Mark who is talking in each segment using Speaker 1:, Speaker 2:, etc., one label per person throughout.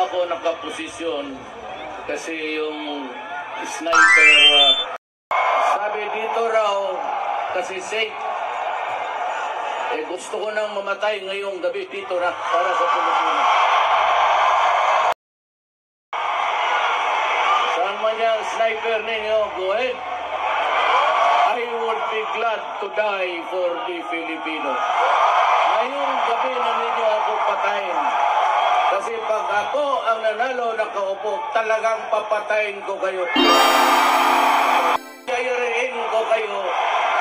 Speaker 1: ako nakaposisyon kasi yung sniper, sabi dito raw, kasi safe. Gusto ko nang mamatay ngayong gabi dito na para sa Pilipinas. Saan man yung sniper ninyo, go ahead. I would be glad to die for the Filipinos. Ngayong gabi na ninyo ako patayin. Kasi pag ako ang nanalo ng kaupo, talagang papatayin ko kayo. Yayarin ko kayo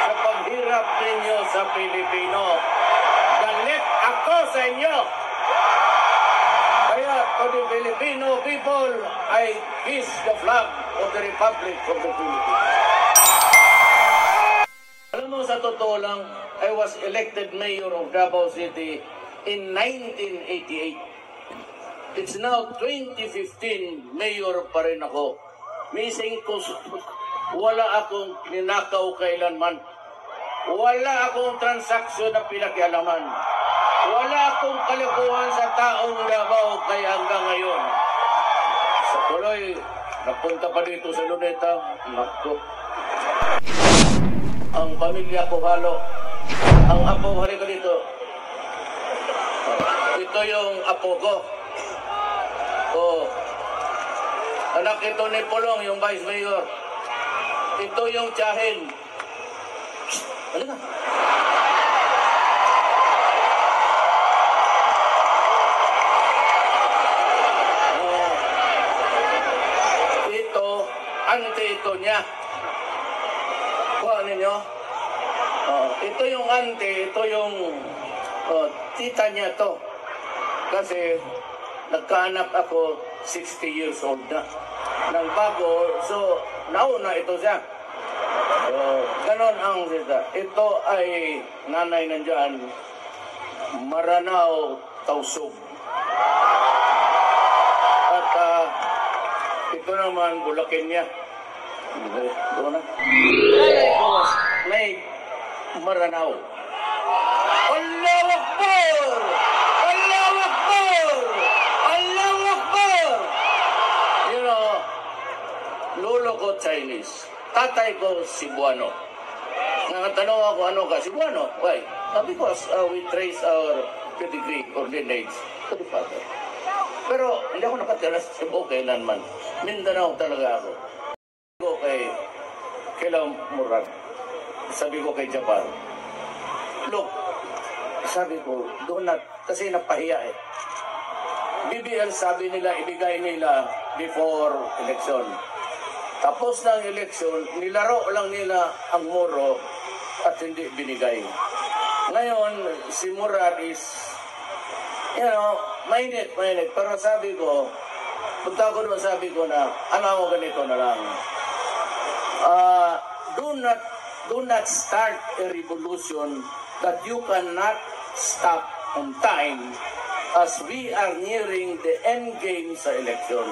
Speaker 1: sa paghirap ninyo sa Pilipino. Galit ako sa inyo. Kaya to the Filipino people, I kiss the flag of the Republic of the Philippines. Alam mo, sa totoo lang, I was elected mayor of Davao City in 1988. It's now 2015, mayor pa rin ako. Missing ko, wala akong ninakaw kailanman. Wala akong transaksyon na pinakialaman. Wala akong kalikuhan sa taong Davao kaya hanggang ngayon. Sa tuloy, napunta pa dito sa Luneta, naku. Ang pamilya ko halo. Ang apo, halika dito. Ito yung apo ko. Anak ito ni Pulong, yung Vice Mayor. Ito yung tiyahin. Ano na? Ito, ante ito niya. Kuha ninyo. Ito yung ante, ito yung tita niya to. Kasi nagkaanak ako 60 years old na. Nang bago, so nauna ito siya. So, ganon ang sita. Ito ay nanay nandyan, Maranao Tausug. At ito naman, Bulacan niya. Doon na. May Maranao. Allahu Akbar! Allahu Akbar! Allahu Akbar! You know, lolo ko Chinese. Tatay ko Cebuano. Nangatanong ako, ano ka? Cebuano? Why? Because we trace our pedigree or lineage to the father. Pero hindi ako nakatira sa Cebu kailanman. Mindanao talaga ako. Sabi ko kay Murad. Sabi ko kay Japan. Look, sabi ko, doon na, kasi napahiya eh. BBL sabi nila, ibigay nila before election. Tapos ng election, nilaro lang nila ang Moro at hindi binigay. Ngayon, si Murad is, mainit. Pero sabi ko, punta ko doon, sabi ko na, ano ganito na lang. Do not start a revolution that you cannot stop on time as we are nearing the end game sa election.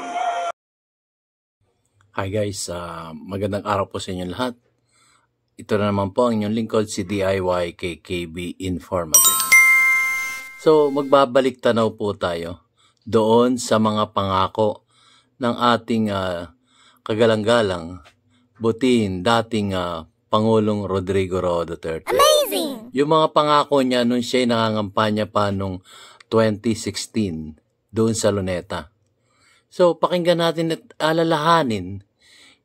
Speaker 2: Hi guys, magandang araw po sa inyo lahat. Ito na naman po ang inyong lingkod, si DIY KKB Informative. So, magbabalik tanaw po tayo doon sa mga pangako ng ating kagalang-galang butin dating Pangulong Rodrigo Roa Duterte. Amazing! Yung mga pangako niya nung siya'y nangangampanya pa nung 2016 doon sa Luneta. So, pakinggan natin at alalahanin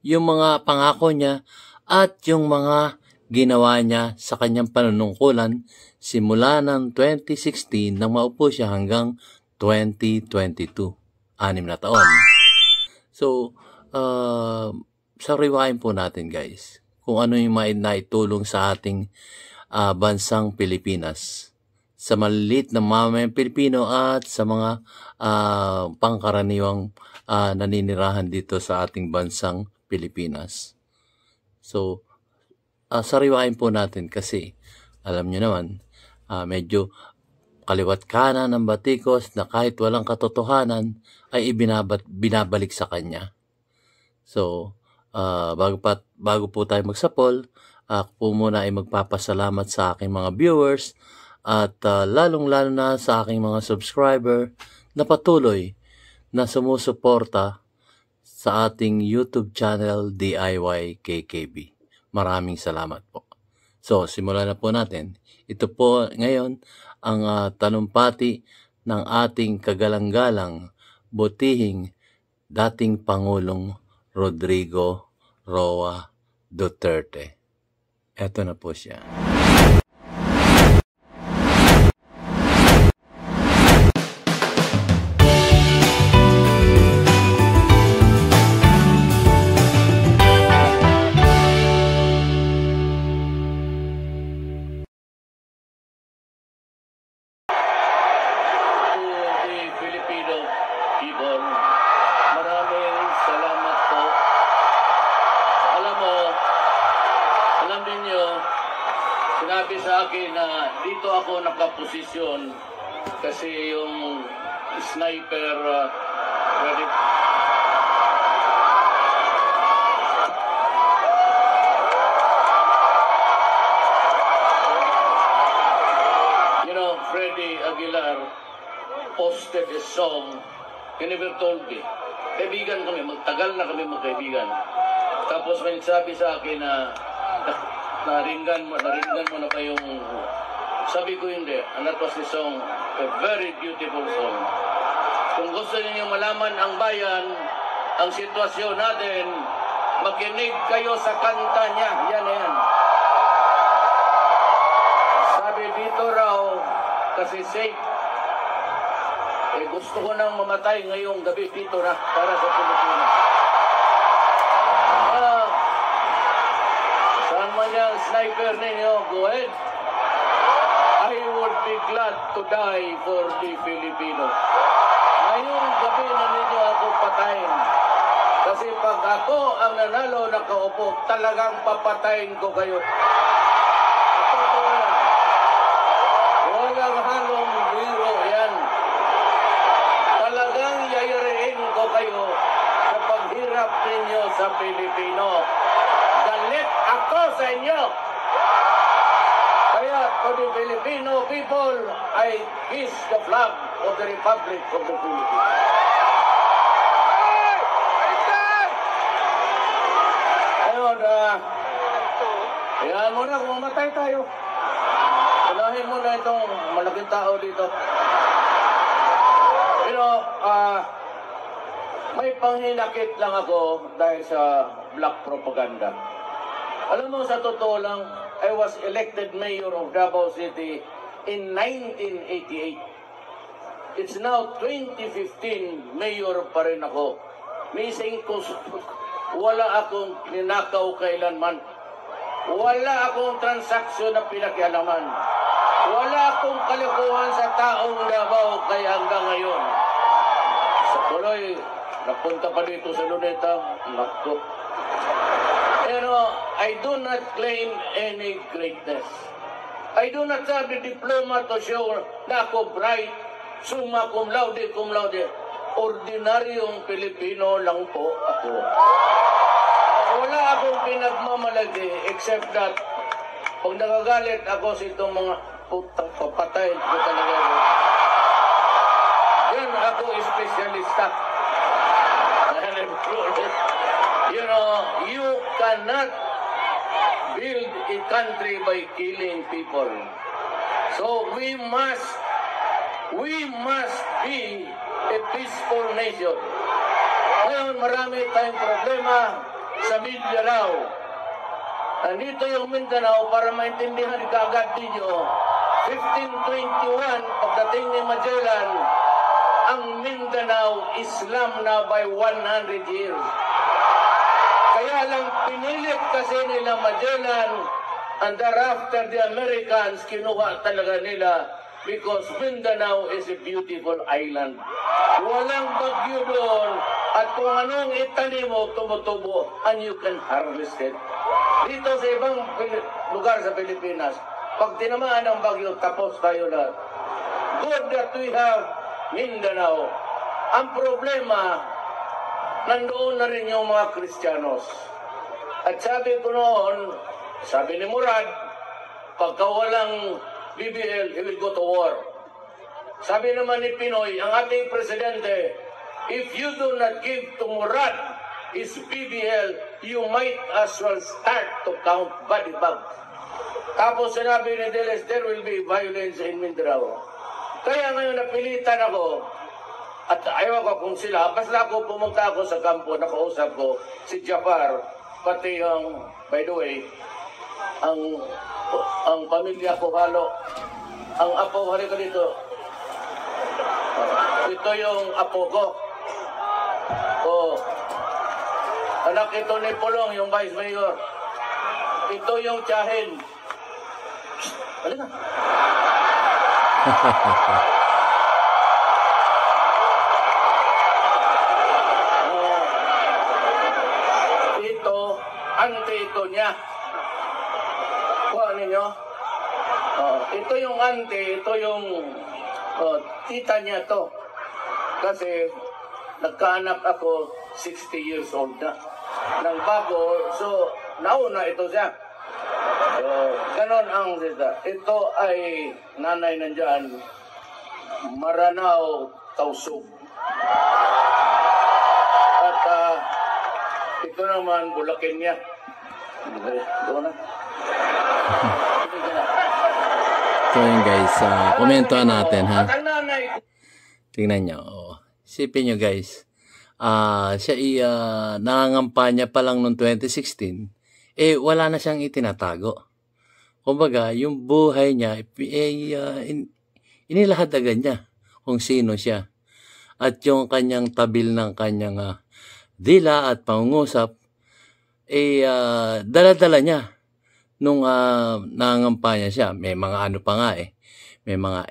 Speaker 2: yung mga pangako niya at yung mga ginawa niya sa kanyang panunungkulan simula ng 2016 nang maupo siya hanggang 2022. 6 na taon. So, sariwain po natin guys kung ano yung naitulong sa ating bansang Pilipinas, sa maliliit na mamamayang Pilipino at sa mga pangkaraniwang naninirahan dito sa ating bansang Pilipinas. So, sariwain po natin kasi alam nyo naman, medyo kaliwat kanan ng batikos na kahit walang katotohanan ay binabalik sa kanya. So, bago po tayo magsapol, ako po muna ay magpapasalamat sa aking mga viewers at lalong-lalo na sa aking mga subscriber na patuloy na sumusuporta sa ating YouTube channel DIY KKB. Maraming salamat po. So, simulan na po natin. Ito po ngayon ang talumpati ng ating kagalang-galang butihing dating Pangulong Rodrigo Roa Duterte. Ito na po siya.
Speaker 1: Sinabi sa akin na dito ako nakaposisyon kasi yung sniper ready. You know, Freddy Aguilar posted a song. He never told me. Kaibigan kami, magtagal na kami magkaibigan. Tapos may sabi sa akin na naringgan mo na ba yung... Sabi ko hindi, and that was the song, a very beautiful song. Kung gusto niyo malaman ang bayan, ang sitwasyon natin, makinig kayo sa kanta niya. Yan na yan. Sabi dito raw, kasi safe, gusto ko nang mamatay ngayong gabi dito na para sa Pilipinas. Saan man yung sniper ninyo, go ahead. I would be glad to die for the Filipinos. Ngayong gabi na ninyo ako patayin. Kasi pag ako ang nanalo na kaupo, talagang papatayin ko kayo. Walang halong biro yan. Talagang yayariin ko kayo sa paghirap ninyo sa Pilipino. Galit ako sa inyo. Kaya to the Filipino people, I kiss the flag of the Republic of the Philippines. Ayun, hayaan mo na kung mamatay tayo. Unahin mo na itong malaking tao dito. You know, may panghinakit lang ako dahil sa black propaganda. Alam mo, sa totoo lang, I was elected mayor of Davao City in 1988. It's now 2015, mayor pa rin ako. Missing ko, wala akong ninakaw kailanman. Wala akong transaksyon na pinakialaman. Wala akong kalikuhan sa taong Davao kaya hanggang ngayon. Sa tuloy, napunta pa dito sa Luneta, nakto. Pero I do not claim any greatness. I do not have the diploma to show na ako bright, summa cum laude, cum laude. Ordinaryong Pilipino lang po ako. Wala akong pinagmamalagi except that pag nagagalit ako sa itong mga putang papatay ko talaga. Yan ako espesyalista. You know, you cannot build a country by killing people. So we must be a peaceful nation. Ngayon, marami tayong problema sa Mindanao. Nandito yung Mindanao para maintindihan kaagad ninyo. 1521, pagdating ni Magellan, ang Mindanao Islam na by 100 years. Kaya lang pinilit kasi nila Magellan and thereafter the Americans kinuha talaga nila because Mindanao is a beautiful island. Walang bagyo doon at kung anong itanim mo, tumutubo and you can harvest it. Dito sa ibang lugar sa Pilipinas, pag tinamaan ng bagyo, tapos tayo lahat. Good that we have Mindanao. Ang problema, nandoon na rin yung mga Kristiyanos. At sabi ko noon, sabi ni Murad, pagka walang BBL, he will go to war. Sabi naman ni Pinoy, ang ating presidente, if you do not give to Murad his BBL, you might as well start to count body bags. Tapos sinabi ni Diles, there will be violence in Mindanao. Kaya ngayon napilitan ako, at ayaw ko kung sila, basta ako pumunta ako sa kampo, nakausap ko si Jafar, pati yung, by the way, ang pamilya ko halo, ang apo, halika dito. Ito yung apo ko. Oh, anak ito ni Pulong, yung Vice Mayor. Ito yung tiyahin. Halika. Ito, ante ito niya. Kuha ninyo. Ito yung ante, ito yung tita niya to. Kasi nagkaanak ako 60 years old na. Nang bago, so nauna ito siya. So, ganon ang sita. Ito ay nanay nandyan, Maranao, Tausug. At ito naman, Bulacan niya. Doon na.
Speaker 2: So yun guys, komentuhan natin ha.
Speaker 1: At ang nanay,
Speaker 2: Tingnan nyo. Oh. Isipin nyo guys. Siya nangangampanya pa lang noong 2016. Wala na siyang itinatago. Kumbaga, yung buhay niya, inilahadagan niya kung sino siya. At yung kanyang tabil ng kanyang dila at pangungusap, dala-dala niya nung nangangampanya siya. May mga ano pa nga May mga,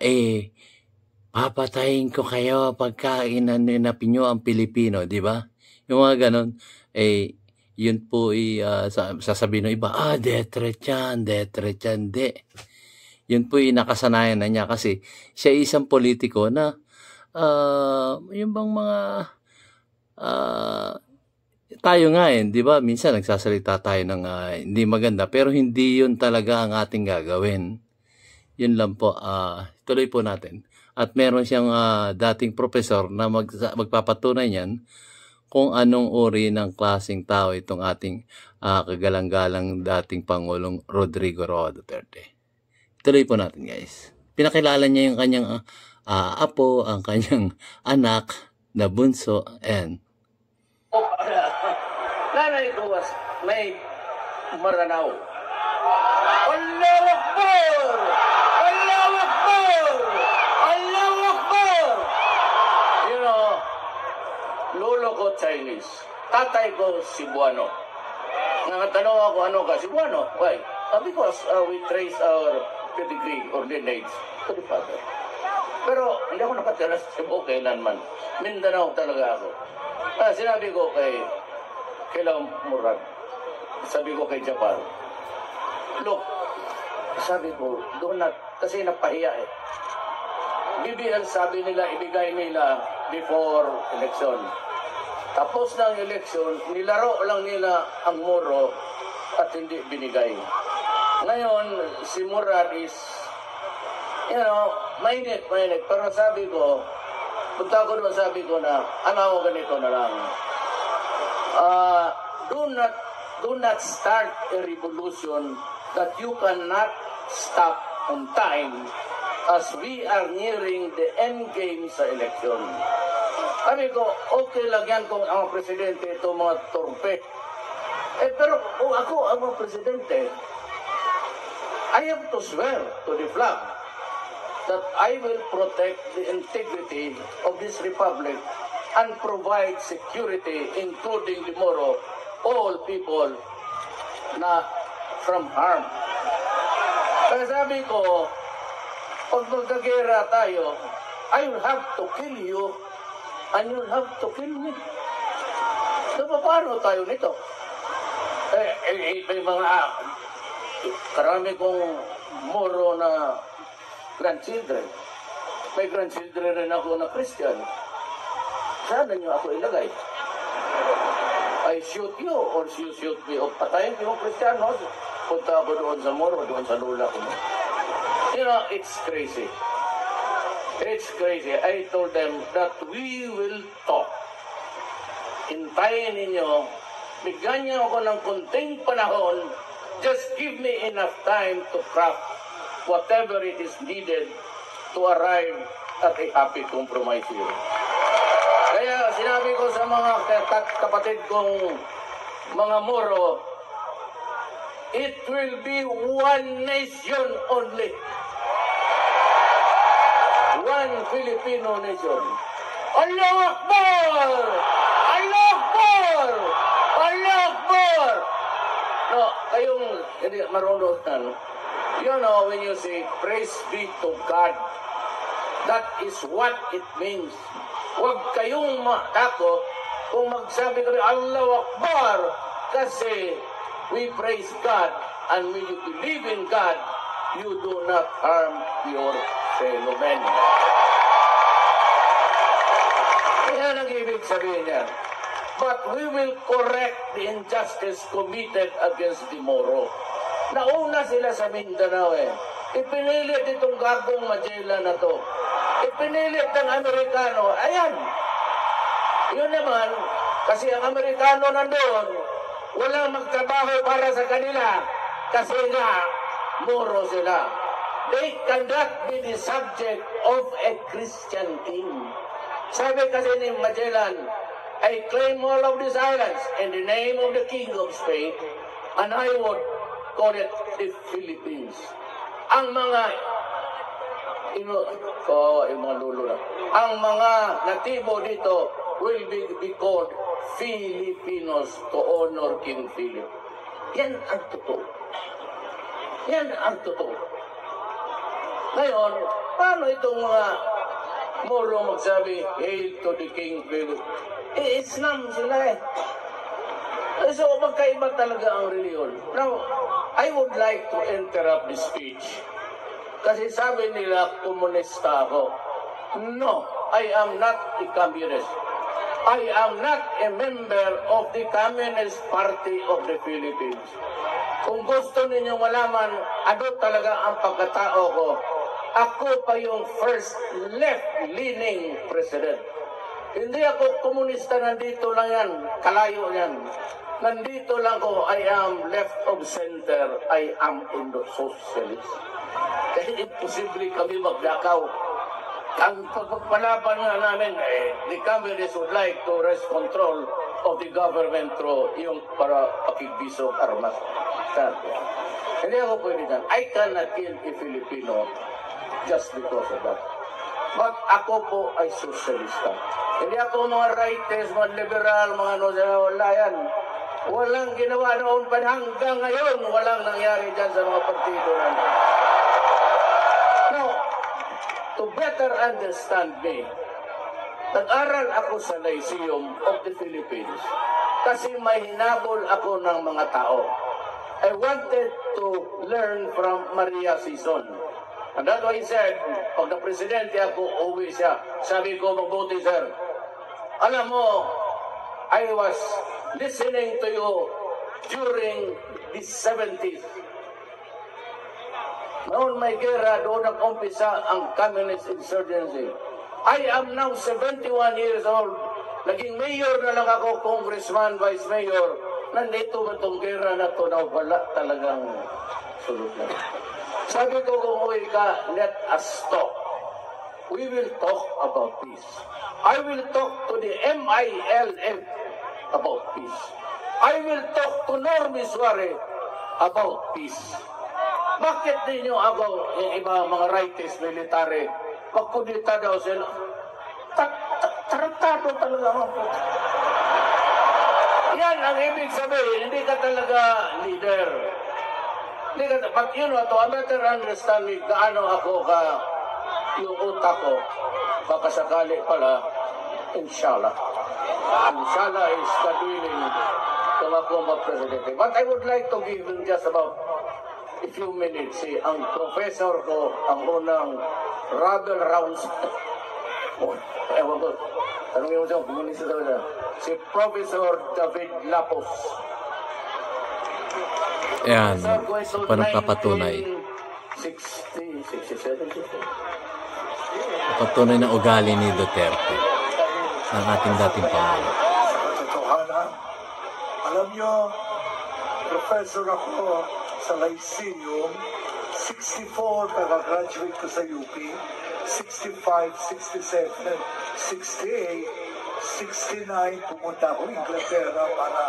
Speaker 2: papatayin ko kayo pagka inanapin nyo ang Pilipino, di ba? Yung mga ganon, yun po sasabihin ng iba, detret yan, de. Yun po nakasanayan na niya kasi siya isang politiko na, yung bang mga, tayo nga di ba? Minsan nagsasalita tayo ng hindi maganda, pero hindi yun talaga ang ating gagawin. Yun lang po, tuloy po natin. At meron siyang dating profesor na magpapatunay niyan kung anong uri ng klaseng tao itong ating kagalang-galang dating Pangulong Rodrigo Roa Duterte. Tuloy po natin guys. Pinakilala niya yung kanyang apo, ang kanyang anak na bunso, and
Speaker 1: nanay ko was may Maranao. Allahu Akbar! Allahu Akbar! Allahu Akbar! You know, lolo ko Chinese, tatay ko Cebuano. Nakatanong ako, ano ka? Cebuano? Why? Because we trace our pedigree or lineage to the father. Pero hindi ako nakatira sa Cebu kailanman. Mindanao talaga ako. Sinabi ko kay Murad, sabi ko kay Japan, look, sabi ko, doon na, kasi napahiya BBL sabi nila, ibigay nila before election. Tapos ng election, nilaro lang nila ang Moro at hindi binigay. Ngayon, si Murad is, mainit. Pero sabi ko, punta ko naman sabi ko na, ano ganito na lang. Do not start a revolution that you cannot stop on time as we are nearing the end game sa election. Sabi ko, okay lang yan kung ang presidente ito mga torpe. Pero kung ako ang presidente, I have to swear to the flag that I will protect the integrity of this republic and provide security, including the Moro, all people na from harm. Kaya sabi ko, pag magkagera tayo, I will have to kill you and you'll have to kill me. So, paano tayo nito? May mga karami kong Moro na grandchildren. May grandchildren rin ako na Christian. Saan niyo ako ilagay? I shoot you or you shoot me. O patayin ko yung Kristiyano. Punta ako doon sa Moro, doon sa lula ko. It's crazy. It's crazy. I told them that we will talk. hintayin ninyo, bigyan niyo ako ng kunting panahon, just give me enough time to craft whatever it is needed to arrive at a happy compromise here. Kaya sinabi ko sa mga kapatid kong mga Moro, it will be one nation only. One Filipino nation. Allahu Akbar! Allahu Akbar! Allahu Akbar! No, kayong hindi marunong. You know, when you say, praise be to God, that is what it means. Huwag kayong matakot kung magsabi ko rin, Allahu Akbar, kasi we praise God, and when you believe in God, you do not harm your fellow men. Kaya nag-ibig sabihin niya, but we will correct the injustice committed against the Moro. Nauna sila sa Mindanao Ipinilit itong gagong Magellan na to. Ipinilit ng Amerikano. Ayan. Yun naman, kasi ang Amerikano nandoon, walang magtrabaho para sa kanila. Kasi nga, Moro sila. They cannot be the subject of a Christian king. Sabi kasi ni Magellan, I claim all of these islands in the name of the King of Spain, and I would call it the Philippines. Ang mga ang mga natibo dito will be called Filipinos to honor King Philip. Yan ang totoo. Yan ang totoo. Ngayon, paano itong mga Moro magsabi, hail to the King Philip? Islam sila So, magkaiba talaga ang reliyon. Now, I would like to interrupt the speech. Kasi sabi nila, komunista ako. No, I am not a communist. I am not a member of the Communist Party of the Philippines. Kung gusto ninyo malaman ano talaga ang pagkatao ko, ako pa yung first left-leaning president. Hindi ako komunista, nandito lang yan, kalayo yan. Nandito lang ko, I am left of center, I am in the socialist. Kasi imposible kami magdakaw. Ang pagpapalaban nga namin, the communists would like to wrest control of the government through yung para pakigbisog armas. Hindi ako pwede dyan. I cannot kill a Filipino just because of that. But ako po ay socialista. Hindi ako mga rightist, mga liberal, mga wala yan. Walang ginawa noon pa hanggang ngayon, walang nangyari dyan sa mga partido natin. Now, to better understand me, nag-aral ako sa Lyceum of the Philippines kasi may hinabol ako ng mga tao. I wanted to learn from Maria Sison. And that's why I said, pag na-presidente ako, uwi siya. Sabi ko, mabuti sir. Alam mo, I was listening to you during the 70s. Noon may gera, doon nag-umpisa ang communist insurgency. I am now 71 years old. Naging mayor na lang ako, congressman, vice mayor. Nandito ba itong gera na ito na wala talagang sulot na. Sabi ko kung uwi ka, let us talk. We will talk about peace. I will talk to the MILF about peace. I will talk to Normie Suarez about peace. Bakit ninyo ako, yung iba mga rightist military, pagkudita daw sila, taratado talaga mga po. Yan ang ibig sabihin, hindi ka talaga leader. Hindi ka, but you know, to a better understand me, gaano ako ka, yung utak ko, baka sakali pala, inshallah. Inshallah is God willing kung ako mag-presidente. But I would like to give him just about a few minutes. Ang professor ko, ang unang Rabel Rounds, ewan ko, tanongin mo siya, komunista daw siya, si Professor David Lapos.
Speaker 2: Yan, parang kapatunay.
Speaker 1: 67.
Speaker 2: Kapatunay na ugali ni Duterte, ng ating dating Pangulo.
Speaker 3: Alam nyo, professor ako sa Lyceum, 64 kaka-graduate ko sa UP, 65, 67, 68, 69, pumunta ako Inglaterra para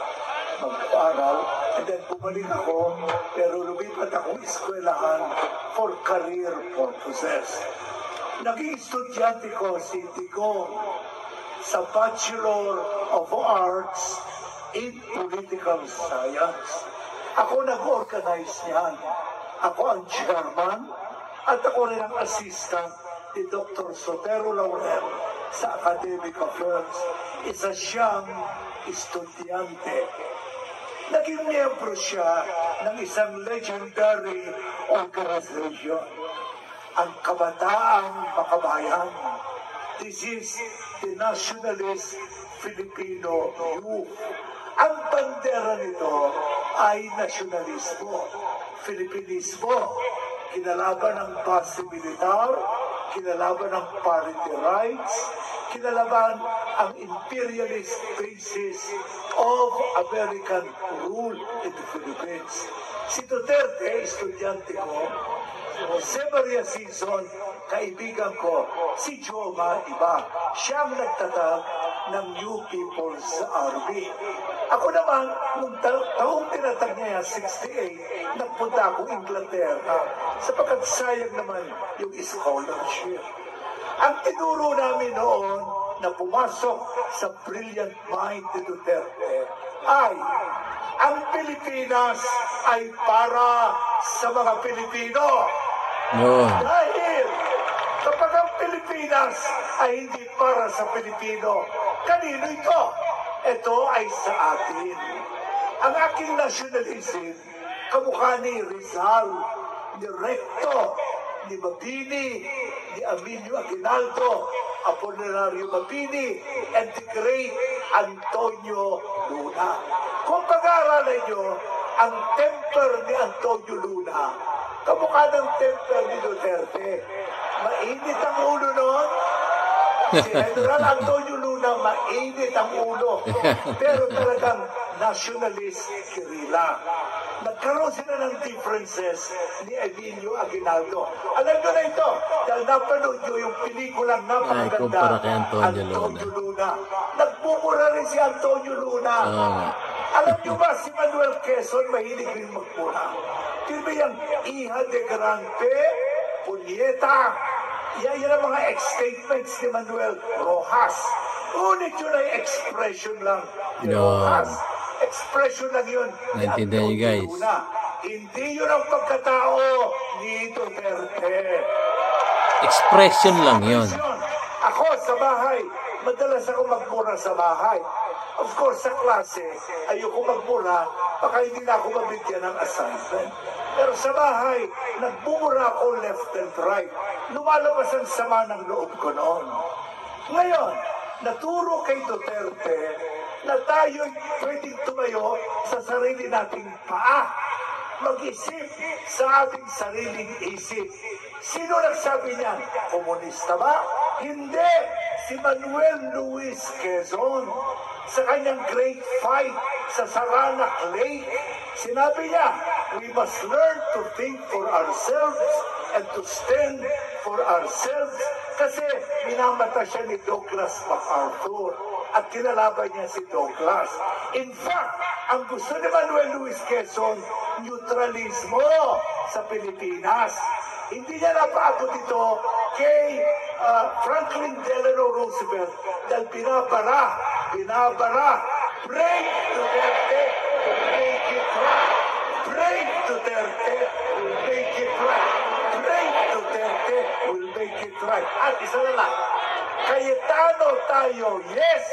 Speaker 3: mag-aral. And then bumalik ako, pero lumipat ako eskwelahan for career purposes. Naging estudyante ko si Digong sa Bachelor of Arts in Political Science. Ako nag-organize niyan. Ako ang chairman at ako rin ang assistant ni Dr. Sotero Laurel sa academic affairs. Isa siyang estudyante. Naging miyembro siya ng isang legendary organization, ang Kabataang Makabayan. This is the Nationalist Filipino Youth. Ang bandera nito ay nasyonalismo, Filipinismo, kinalaban ng base militar, kinalaban ng parity rights, kinalaban ang imperialist basis of American rule in the Philippines. Si Duterte, estudyante ko, Jose Maria Sison, kaibigan ko, si Joma, iba. Siyang nagtatag ng New People's Army. Ako naman, nung taong tinatag niya yan, 68, nagpunta ako Inglaterra sapagkat sayang naman yung scholarship. Ang tinuro namin noon na pumasok sa brilliant mind ni Duterte ay ang Pilipinas ay para sa mga Pilipino. Dahil kapag ang Pilipinas ay hindi para sa Pilipino, kanino ito? Ito ay sa atin. Ang aking nationalism, kamukha ni Rizal, ni Recto, ni Mabini, ni Emilio Aguinaldo, Apolinario Mabini, and the great Antonio Luna. Kung pag-aaralan nyo, ang temper ni Antonio Luna, kamukha ng temper ni Duterte. Mainit ang ulo noon. Si General Antonio Luna, mainit ang ulo. Pero talagang nationalist guerrilla. Nagkaroon sila ng differences ni Emilio Aguinaldo. Alam nyo na ito, dahil napanood nyo yung pelikulang napakaganda, Antonio Luna. Nagmumura rin si Antonio Luna. Alam nyo ba, si Manuel Quezon mahilig rin magmura. Pero yung Hija de Grande, Punyeta, yan ang mga ex-statements ni Manuel Rojas. Ngunit yun ay expression lang ni Rojas. Expression lang yun.
Speaker 2: Naintindihan niyo, guys.
Speaker 3: Hindi yun ang pagkatao ni Duterte.
Speaker 2: Expression lang yun.
Speaker 3: Ako sa bahay, madalas ako magmura sa bahay. Of course, sa klase, ayoko magmura, baka hindi na ako mabigyan ng assignment. Pero sa bahay, nagbumura ako left and right. Lumalabas ang sama ng loob ko noon. Ngayon, naturo kay Duterte na tayo pwedeng tumayo sa sarili nating paa. Mag-isip sa ating sariling isip. Sino nagsabi niyan? Komunista ba? Hindi! Si Manuel Luis Quezon. Sa kanyang great fight sa Saranac Lake, sinabi niya, we must learn to think for ourselves and to stand for ourselves. Kasi minamata siya ni Douglas MacArthur at kinalaban niya si Douglas. In fact, ang gusto ni Manuel Luis Quezon, neutralismo sa Pilipinas. Hindi niya napaabot ito kay Franklin Delano Roosevelt dahil binabara, break Duterte, make it right. Break Duterte, will make it right. Break Duterte, will make it right. At isa na lang, Cayetano tayo, yes!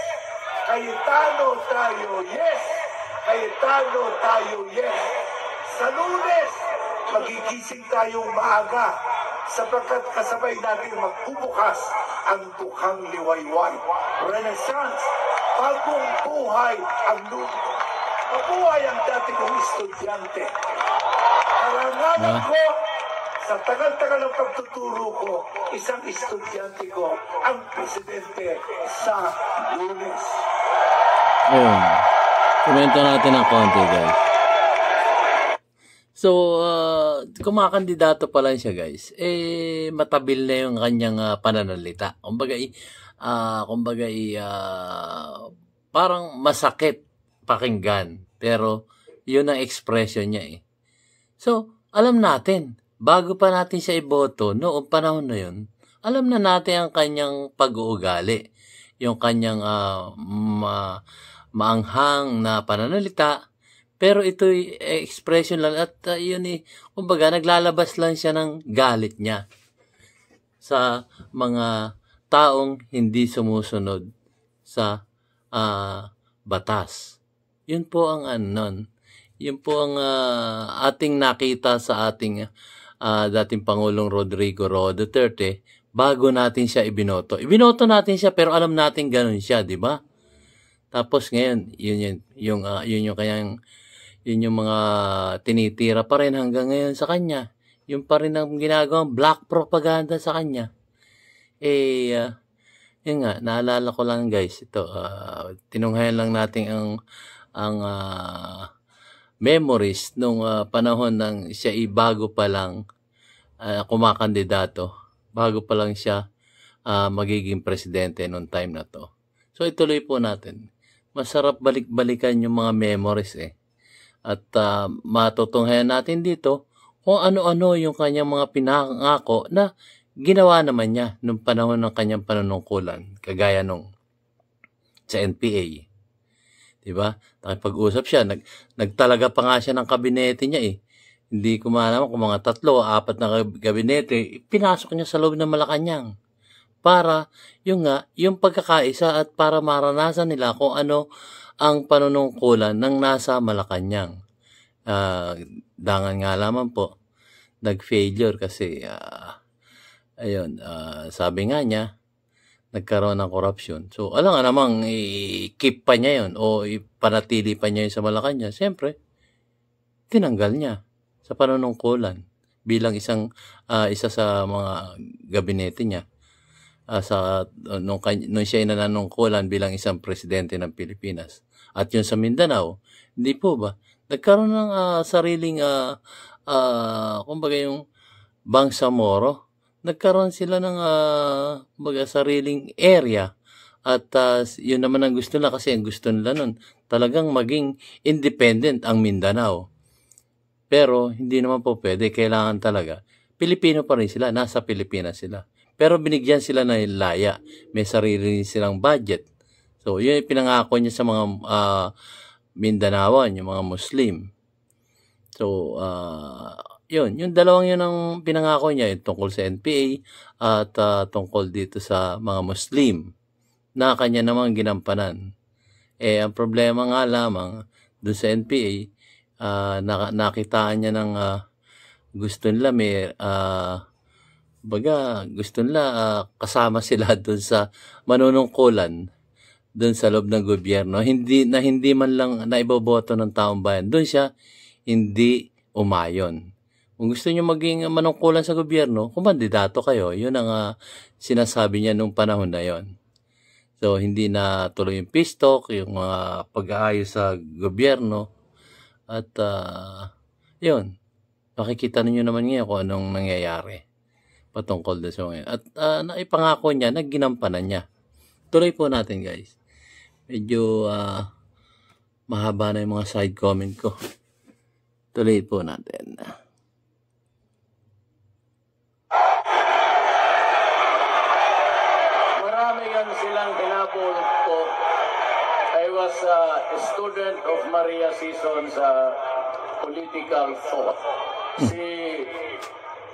Speaker 3: Cayetano tayo, yes! Cayetano tayo, yes! Sa Lunes, magigising tayong maaga sapagkat kasabay natin magbubukas ang dukhang liwayway. Renaissance, bagong buhay ang lupa. Mabuhay ang dati kong estudyante. Karangalan ko, sa tagal-tagal ng pagtuturo ko, isang estudyante ko ang presidente sa Lunes.
Speaker 2: Komento natin ng konti, guys. So, kumakandidato pa lang siya, guys. Matabil na yung kanyang pananalita. Kumbaga, parang masakit pakinggan. Pero, yun ang expression niya eh. So, alam natin, bago pa natin siya iboto, noong panahon na yun, alam na natin ang kanyang pag-uugali. Yung kanyang maanghang na pananalita. Pero ito'y expression lang at yun kumbaga naglalabas lang siya ng galit niya sa mga taong hindi sumusunod sa batas. Yun po ang nun. Yun po ang ating nakita sa ating dating Pangulong Rodrigo Roa Duterte bago natin siya ibinoto. Ibinoto natin siya pero alam natin ganun siya, di ba? Tapos ngayon, yun yung mga tinitira pa rin hanggang ngayon sa kanya. Yung pa rin ang ginagawang black propaganda sa kanya. Yun nga, naalala ko lang guys, ito, tinunghayan lang natin ang memories nung panahon ng siya bago pa lang kumakandidato, bago pa lang siya magiging presidente nung time na to. So ituloy po natin. Masarap balik-balikan yung mga memories eh. At matutunghayan natin dito kung ano-ano yung kanyang mga pinangako na ginawa naman niya nung panahon ng kanyang panunungkulan, kagaya nung sa NPA. Diba? Nakipag-usap siya, nagtalaga pa nga siya ng kabinete niya eh. Hindi ko malaman kung mga 3 o 4 na kabinete, pinasok niya sa loob ng Malacanang. Para yung pagkakaisa at para maranasan nila kung ano ang panunungkulan ng nasa Malacanang. Dangan nga lamang po, nag-failure kasi, sabi nga niya, nagkaroon ng corruption. So, alam nga namang i-keep pa niya yun o ipanatili pa niya yun sa Malacanang. Siyempre, tinanggal niya sa panunungkulan bilang isa sa mga gabinete niya. Nung siya ay nanunungkulan bilang isang presidente ng Pilipinas. At yun sa Mindanao, hindi po ba? Nagkaroon ng sariling, kumbaga yung Bangsamoro, nagkaroon sila ng sariling area. At yun naman ang gusto nila kasi ang gusto nila nun, talagang maging independent ang Mindanao. Pero hindi naman po pwede, kailangan talaga. Pilipino pa rin sila, nasa Pilipinas sila. Pero binigyan sila ng laya. May sarili silang budget. So, yun yung pinangako niya sa mga Mindanaoan, yung mga Muslim. So, yun. Yung dalawang yun ang pinangako niya, yung tungkol sa NPA at tungkol dito sa mga Muslim na kanya namang ginampanan. Ang problema nga lamang doon sa NPA, nakitaan niya ng gusto nila gusto nila kasama sila doon sa manunungkulan doon sa loob ng gobyerno, hindi man lang naiboboto ng taong bayan. Doon siya hindi umayon. Kung gusto niyo maging manungkulan sa gobyerno, kumandidato kayo. Yun ang sinasabi niya nung panahon na yon. So hindi na tuloy yung peace talk, yung mga pag-aayos sa gobyerno. At yun, makikita niyo naman ngayon kung anong nangyayari patungkol doon sa mga. At naipangako niya, nagginampanan niya. Tuloy po natin guys. Medyo mahaba na yung mga side comment ko. Tuloy po natin.
Speaker 1: Marami yan silang binabulot ko. I was a student of Maria Sison sa political thought. Si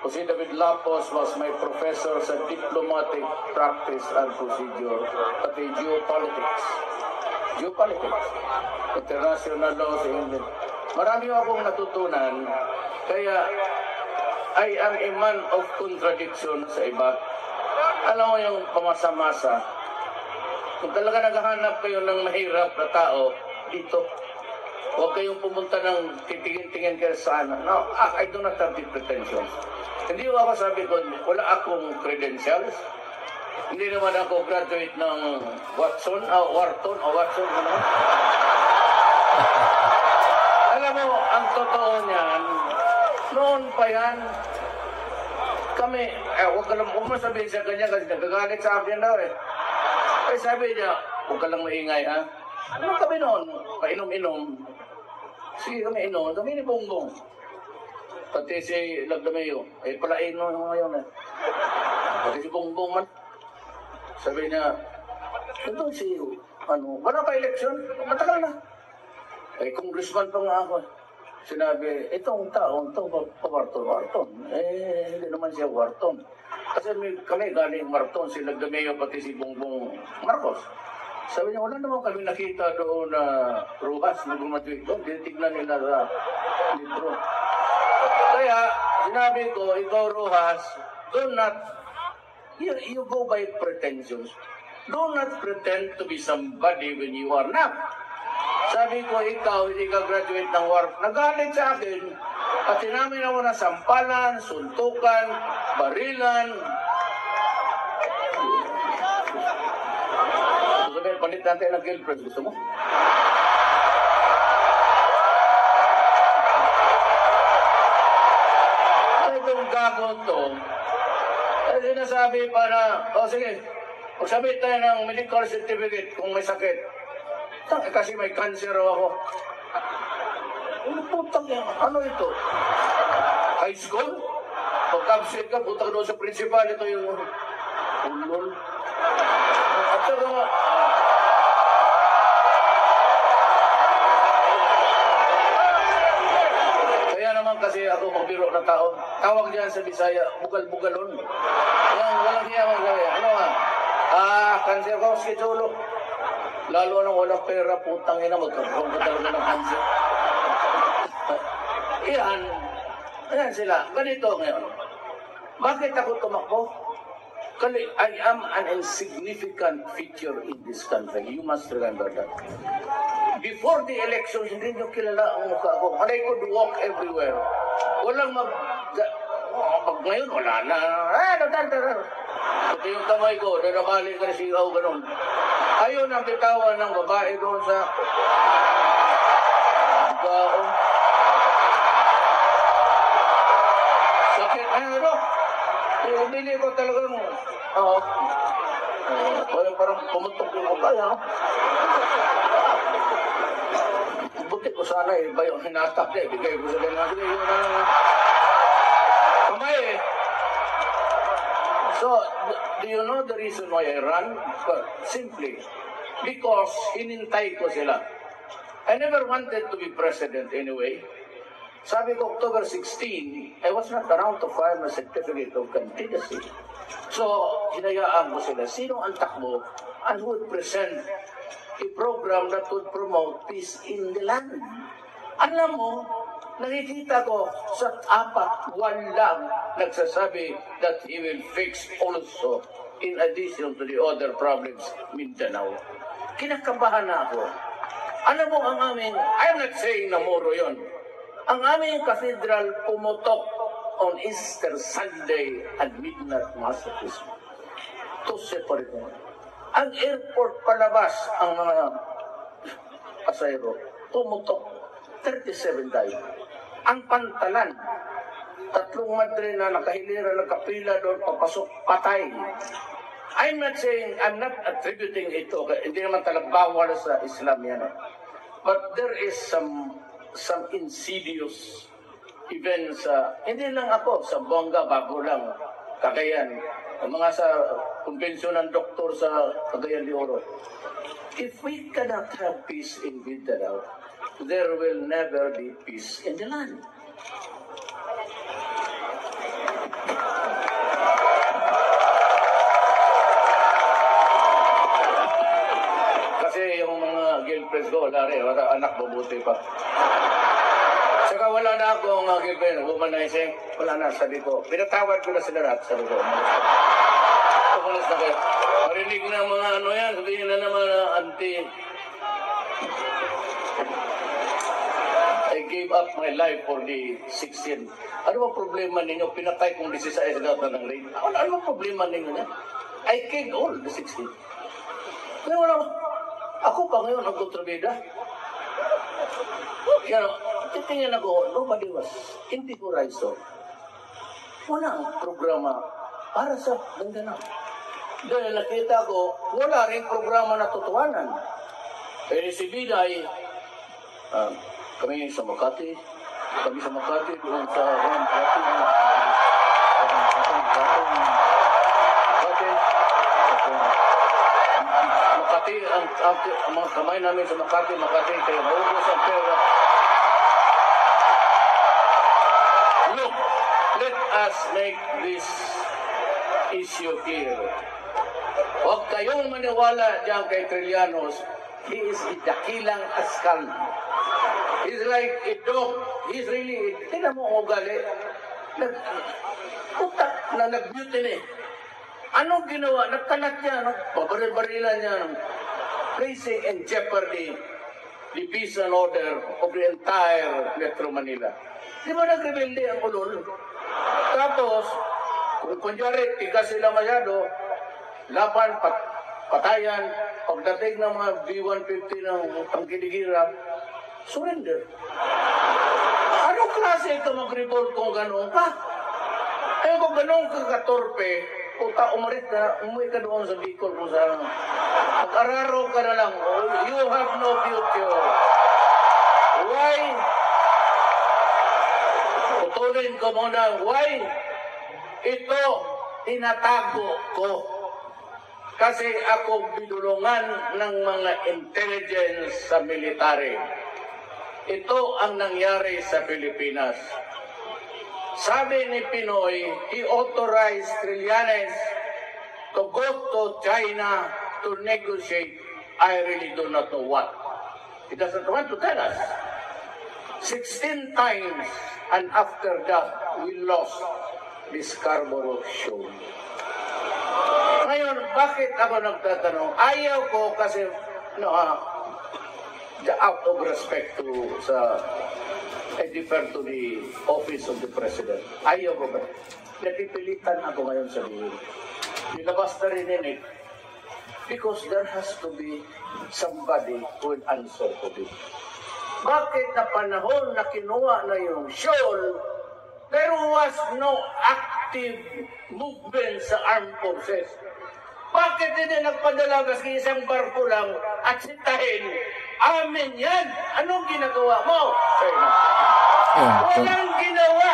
Speaker 1: Jose David Lapos was my professor sa diplomatic practice and procedure at the geopolitics. International law sa England. Marami akong natutunan, kaya I am a man of contradiction sa iba. Alam mo yung pamasa-masa, kung talaga naghahanap kayo ng mahirap na tao, dito. Huwag kayong pumunta ng titingin-tingin kayo sana. No, I do not have the pretensions. Hindi ako sabi ko, wala akong credentials. Hindi naman ako graduate ng Wharton, ano? totoo niyan, noon pa yan, kami, huwag mo sabihin sa kanya kasi nagagalit sa akin daw eh. Eh sabi niya, huwag ka lang maingay ha. Ano kami noon? Painom-inom. Sige kami inom, kami ni Bongbong. Pati si Lagdameo, eh palain mo ngayon eh. Pati si Bongbong man. Sabi niya, ito si, wala pa eleksyon, matagal na. Eh, congressman pa nga ako. Sinabi, itong taong ito, Warton. Eh, hindi naman siya Warton. Kasi kami galing Marton, si Lagdameo, pati si Bongbong Marcos. Sabi niya, wala naman kami nakita doon na Ruhas na gumaduit doon. Tinitignan nila sa libro. Kaya, sinabi ko, ikaw Ruhas, do not, you go by pretensions. Do not pretend to be somebody when you are not. Sabi ko, ikaw, hindi ka graduate ng WARP. Nagalit sa akin, at sinabi na mo na sampalan, suntukan, barilan. Sabihin, palit natin ng girlfriend. Gusto mo? Ay, itong gago to, ay sinasabi para, sige, magsabit tayo ng medical certificate kung may sakit. Kasi may cancer ako. Ano putang yan? Ano ito? High school? Pag-absent ka, putang doon sa principal, ito yung ulol. At saka nga, kaya naman kasi ako magbiro na tao. Tawag diyan sa Bisaya, bugal-bugalon. Yan, walang hiya magaya. Ano nga? Cancer ko, skitsulo. Lalo nang walang pera, putang ina, magkakaroon ka talaga ng cancer. Ayan sila. Ganito ngayon. Bakit ako tumakbo? I am an insignificant figure in this country. You must remember that. Before the elections, hindi nyo kilala ang mukha ko. And I could walk everywhere. Walang ngayon, wala na. Ito yung kamay ko, nanabali ka na sigaw, ganun. Ayaw nang bitawan ng babae doon sa baon. Sakit, ano? Hindi ko talagang, parang pumutok yung babae, buti ko sana ba yung hinatak niya, bigay ko sa ganyan. Kamay eh. So, do you know the reason why I ran? Well, simply, because hinintay ko sila. I never wanted to be president anyway. Sabi ko, October 16, I was not around to file my certificate of candidacy. So, hinayaan ko sila. Sino ang takbo and would present a program that would promote peace in the land? Alam mo, nakikita ko sa walang nagsasabi that he will fix also in addition to the other problems Mindanao. Kinakabahan na ako. Alam mo ang aming, I'm not saying na muro yon. Ang aming cathedral pumutok on Easter Sunday at midnight massacres. To separate mo. Ang airport palabas ang mga pasayro, pumutok 37 tayo. Ang Pantalan, 3 madre na nakahilera, nakapila doon, papasok, patay. I'm not attributing ito, hindi naman talaga bawal sa Islam yan. But there is some insidious events, hindi lang ako, sa Buanga, bago lang, Cagayan, mga sa kumbensyon ng doktor sa Cagayan de Oro. If we cannot have peace in Mindanao, there will never be peace in the land. Kasi yung mga girlfriends ko, wala rin, anak mabuti pa. Saka wala na akong girlfriend, womanizing, wala na, sabi ko. Pinatawad ko na sila lahat, sabi ko. Umalis na kayo. Marinig na mga ano yan, sabihin na naman auntie. I gave up my life for the 16. Ano ba problema ninyo? Pinatay kong 16 na ng rain. Ano ba problema ninyo niya? I killed all the 16. Kaya wala, ako pa ngayon ang kontrabida. Yan, titingin ako, nobody was hindi ko horizon. Wala ang programa para sa Mindanao. Dahil nakita ko, wala rin programa na tutuwanan. Eh si Biday, kami sa Makati, doon sa Makati, ang mga kamay namin sa Makati, kaya maubos ang pera. Look, let us make this issue clear. Huwag kayong maniwala diyan kay Trillanos. He is dakilang askal. He's like a dog. He's really, tingnan mo ang ugali. Na nag-mutiny. Anong ginawa? Nagkalat niya, babaril-barilan niya, placing in jeopardy the peace and order of the entire Metro Manila. Di ba nag-rebelde ang ulol? Tapos, kung kunyari, tigas sila masyado, laban, patayan, pagdating ng mga B-150 ng pangkiligira, surrender. Anong klase ito mag-revolt kung gano'n ka? Eh kung gano'n ka katorpe, puta umuwi ka doon sa Bicol kung saan. Mag-araro ka na lang, you have no future. Why? Putulin ko muna, why? Ito, tinatago ko. Kasi ako binulungan ng mga intelligence sa military. Ito ang nangyari sa Pilipinas. Sabi ni Pinoy, he authorized Trillanes to go to China to negotiate. I really do not know what. He doesn't want to tell us. 16 times, and after that, we lost the Scarborough Show. Ngayon, bakit ako nagtatanong? Ayaw ko kasi, out of respect to I defer to the office of the President. Ayaw ko ba? Napipilitan ako ngayon sabihin. Nilabas na rin ini. Because there has to be somebody who will answer to this. Bakit na panahon na kinuha na yung shoal, there was no active movement sa armed forces? Bakit hindi nagpadala kasi isang barko lang at sitahin? Amin yan! Anong ginagawa mo? Walang ginawa!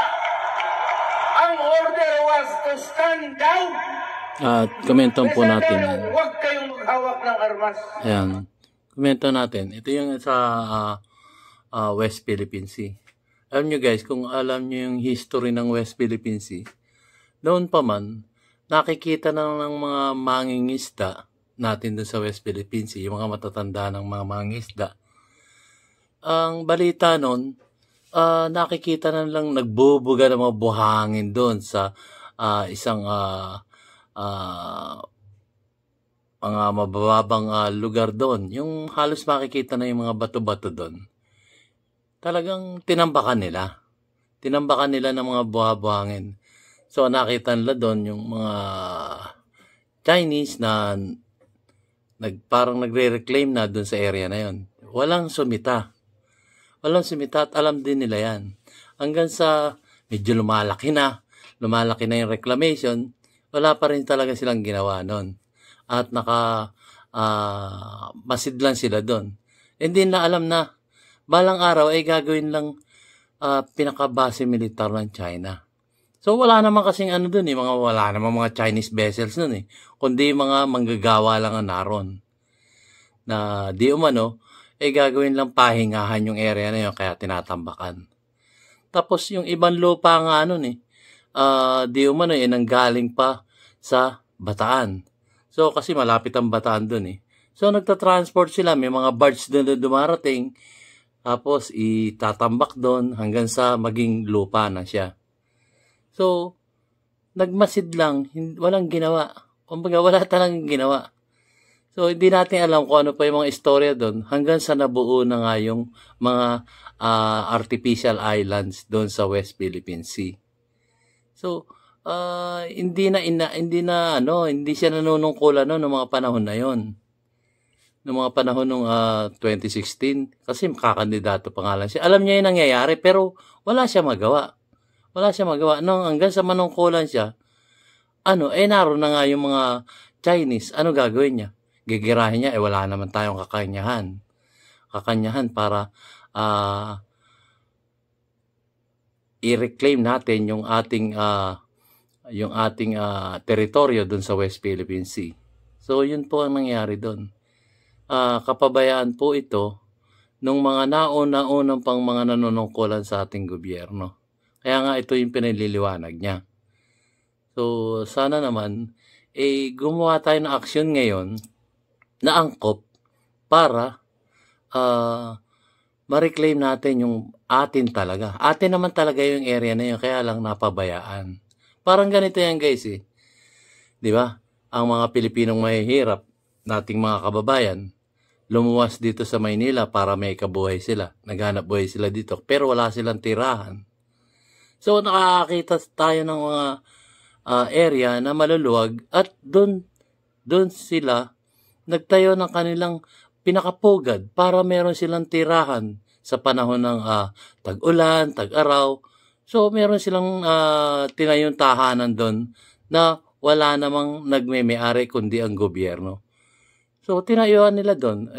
Speaker 1: Ang order was to stand down!
Speaker 2: Komento po natin.
Speaker 1: Huwag kayong maghawak ng armas.
Speaker 2: Ayan. Komento natin. Ito yung sa West Philippine Sea. Alam nyo guys, kung alam nyo yung history ng West Philippine Sea, noon pa man, nakikita na ng mga mangingisda natin dun sa West Philippine Sea, yung mga matatanda ng mga mangingisda. Ang balita noon, nakikita na lang nagbubuga ng mga buhangin doon sa isang mga mababang lugar doon. Yung halos makikita na yung mga bato-bato doon. Talagang tinambakan nila. Tinambakan nila ng mga buhangin. So nakita nila doon yung mga Chinese na parang nagre-reclaim na doon sa area na yon. Walang sumita. Walang sumita at alam din nila yan. Hanggang sa medyo lumalaki na yung reclamation, wala pa rin talaga silang ginawa noon. At masidlan sila doon. Hindi na alam na balang araw ay gagawin lang pinakabase militar ng China. So wala naman kasing doon wala naman mga Chinese vessels noon kundi mga manggagawa lang ang naroon. Na di umano gagawin lang pahingahan yung area na yun kaya tinatambakan. Tapos yung ibang lupa nga di umano nanggaling pa sa Bataan. So kasi malapit ang Bataan doon So nagta-transport sila, may mga barge doon na dumarating. Tapos itatambak doon hanggang sa maging lupa na siya. So nagmasid lang, walang ginawa. Kumbaga wala talagang ginawa. So hindi natin alam kung ano pa yung mga istorya doon hanggang sa nabuo na nga yung mga artificial islands doon sa West Philippine Sea. So hindi siya nanunungkulan ng mga panahon na yon. noong mga panahon ng 2016 kasi makakandidato pa nga lang siya. Alam niya yung nangyayari pero wala siya magawa. Wala siya magawa. Nung hanggang sa manungkulan siya, naroon na nga yung mga Chinese. Ano gagawin niya? Gigirahin niya, wala naman tayong kakanyahan para i-reclaim natin yung ating teritoryo dun sa West Philippine Sea. So, yun po ang nangyari dun. Kapabayaan po ito nung mga nauna-unang pang mga nanunungkulan sa ating gobyerno. Kaya nga ito yung pinaliliwanag niya. So, sana naman, gumawa tayo ng aksyon ngayon na angkop para ma-reclaim natin yung atin talaga. Atin naman talaga yung area na yun, kaya lang napabayaan. Parang ganito yan guys eh. Di ba? Ang mga Pilipinong mahihirap, nating mga kababayan, lumuwas dito sa Maynila para may kabuhay sila. Naghanap buhay sila dito, pero wala silang tirahan. So nakakakita tayo ng mga area na maluluwag at doon sila nagtayo ng kanilang pinakapugad para meron silang tirahan sa panahon ng tag-ulan, tag-araw. So meron silang tinayong tahanan doon na wala namang nagme-may-ari kundi ang gobyerno. So tinayuan nila doon.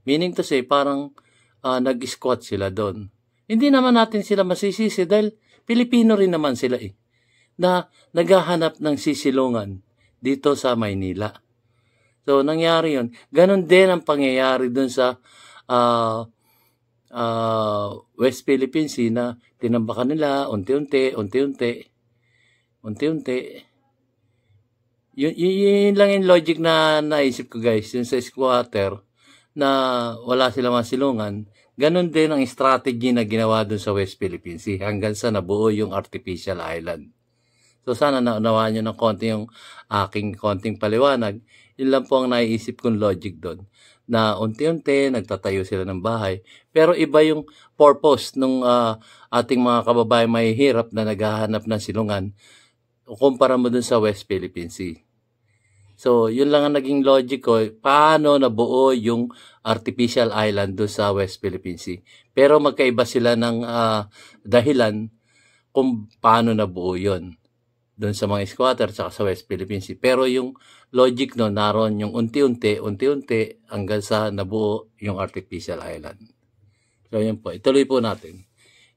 Speaker 2: Meaning to say parang nag-squat sila doon. Hindi naman natin sila masisisi dahil Pilipino rin naman sila na naghahanap ng sisilungan dito sa Maynila. So, nangyari yun. Ganon din ang pangyayari dun sa West Philippine Sea na tinambakan nila unti-unti. Yun lang yung logic na naisip ko guys. Yung sa squatter na wala silang masilungan, ganon din ang strategy na ginawa dun sa West Philippine Sea hanggang sa nabuo yung artificial island. So sana naunawaan nyo ng konti yung aking konting paliwanag. Yun lang po ang naiisip kong logic doon. Na unti-unti nagtatayo sila ng bahay. Pero iba yung purpose ng ating mga kababayan mahihirap na naghahanap ng silungan kumpara mo dun sa West Philippine Sea. So yun lang ang naging logic ko. Paano nabuo yung artificial island doon sa West Philippine Sea. Pero magkaiba sila ng dahilan kung paano nabuo yun doon sa mga squatter at sa West Philippine Sea. Pero yung logic no, naroon yung unti-unti hanggang sa nabuo yung artificial island. So yun po, ituloy po natin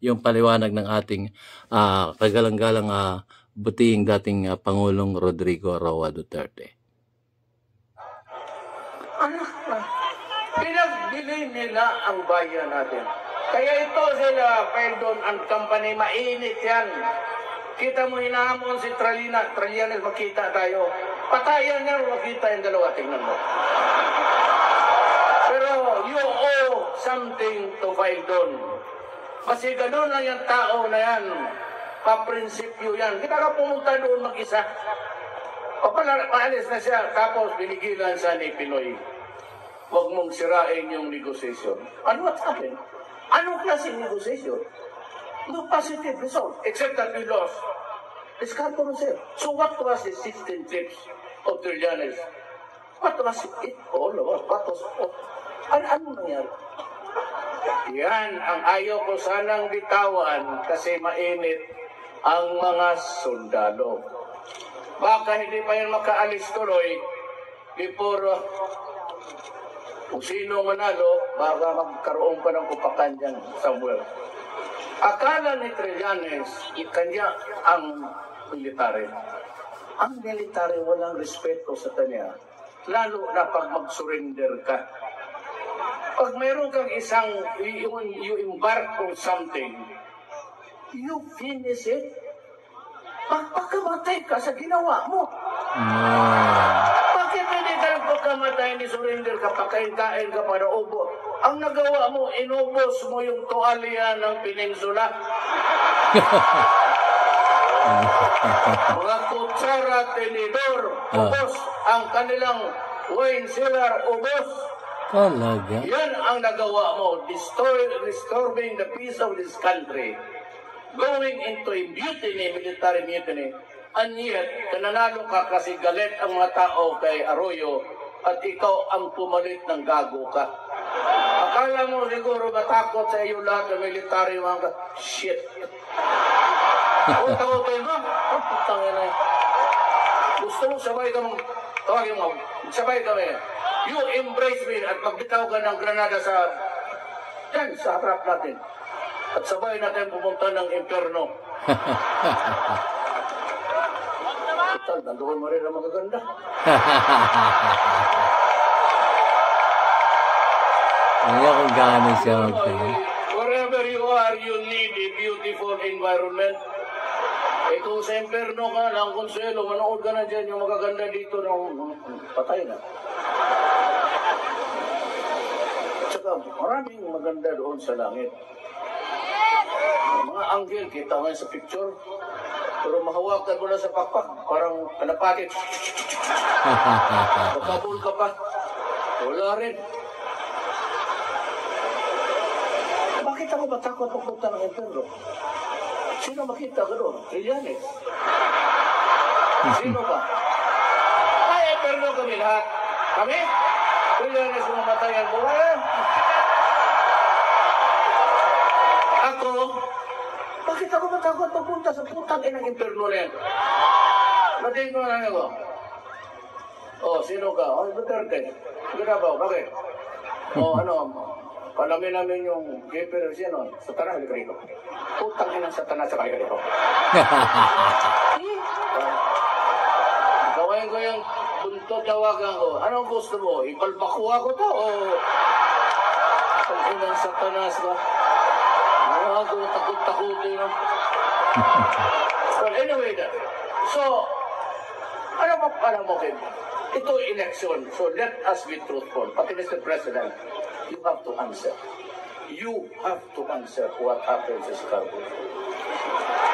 Speaker 2: yung paliwanag ng ating kagalang-galang butihing dating Pangulong Rodrigo Roa Duterte.
Speaker 1: Pinagbili nila ang bayan natin. Kaya ito sila, Peldon and Company, mainit yan. Kita mo hinahamon si Trillanes, makita tayo. Patayan niya, makita yung dalawa, tingnan mo. Pero you owe something to Peldon. Kasi gano'n lang yung tao na yan. Kaprinsipyo yan. Kita ka pumunta doon mag-isa. Paalis na siya, tapos binigilan siya ni Pinoy. Huwag mong sirain yung negotiation. Ano what happened? Anong klaseng negotiation? No positive result, except that we lost. Escarpo sir. So what was the 16 trips of Trillanes? What was it all about? What was it? Ano nangyari? Yan ang ayaw ko sanang bitawan kasi mainit ang mga sundalo. Baka hindi pa yan makaalis tuloy before kung sino manalo, baka magkaroon pa ng kupakan dyan somewhere. Akala ni Trillanes, kanya ang military. Ang military walang respeto sa kanya, lalo na pag mag-surrender ka. Pag mayroon kang isang, you embark on something, you finish it. Pagkamatay ka sa ginawa mo. Bakit hindi ka pagkamatay ni surrender ka, pagkain-kain ka para ubo? Ang nagawa mo, inubos mo yung tuwalya ng peninsula. Mga kutsara, tenidor, ubos. Ang kanilang wine cellar, ubos.
Speaker 2: Talaga?
Speaker 1: Yan ang nagawa mo, disturbing the peace of this country. Going into a mutiny, military mutiny, and yet, nanalo ka kasi galit ang mga tao kay Arroyo at ikaw ang pumalit ng gago ka. Akala mo siguro matakot sa iyo lahat ng military mga shit. Takot-takotin mo? Putangin na. Gusto mo sabay kami, tawagin mo, sabay kami. You embrace me at magbitaw ka ng granada sa harap natin. At sabay natin pumunta ng impyerno. Total, nandoon mo rin ang magaganda.
Speaker 2: Ano kung gaano siya magtayo?
Speaker 1: Wherever you are, you need a beautiful environment. Ito sa impyerno ka lang, konsuelo, manood ka na dyan, yung magaganda dito, patay na. Tsaka maraming maganda doon sa langit. Mga anghel, kita nga sa picture, pero mahawakan mo na sa pakpak, parang panapatit. Makabul ka pa. Wala rin. Bakit ako matakot magpunta ng impyerno? Sino makita ko doon? Trillanes. Sino ba? Ay, impyerno kami lahat. Kami? Trillanes mamatay ang buhay. Ako, bakit ako matakot magpunta sa putang inang impyerno na yan? Natin ko na ako. Oh, sino ka? Oh, Duterte. Ginabaw, bakit? Oh, palamin namin yung Gabriel Sino, Satanas, halika rito. Putang inang Satanas, halika rito. Gawin ko yung buntot, tawagan ko. Anong gusto mo? Ipalpakuha ko to o pag inang Satanas ba? Ako, takot-takutin. Well, anyway, so, alam mo, Kim? Ito election, so let us be truthful. Pati Mr. President, you have to answer. You have to answer what happens in Scarborough.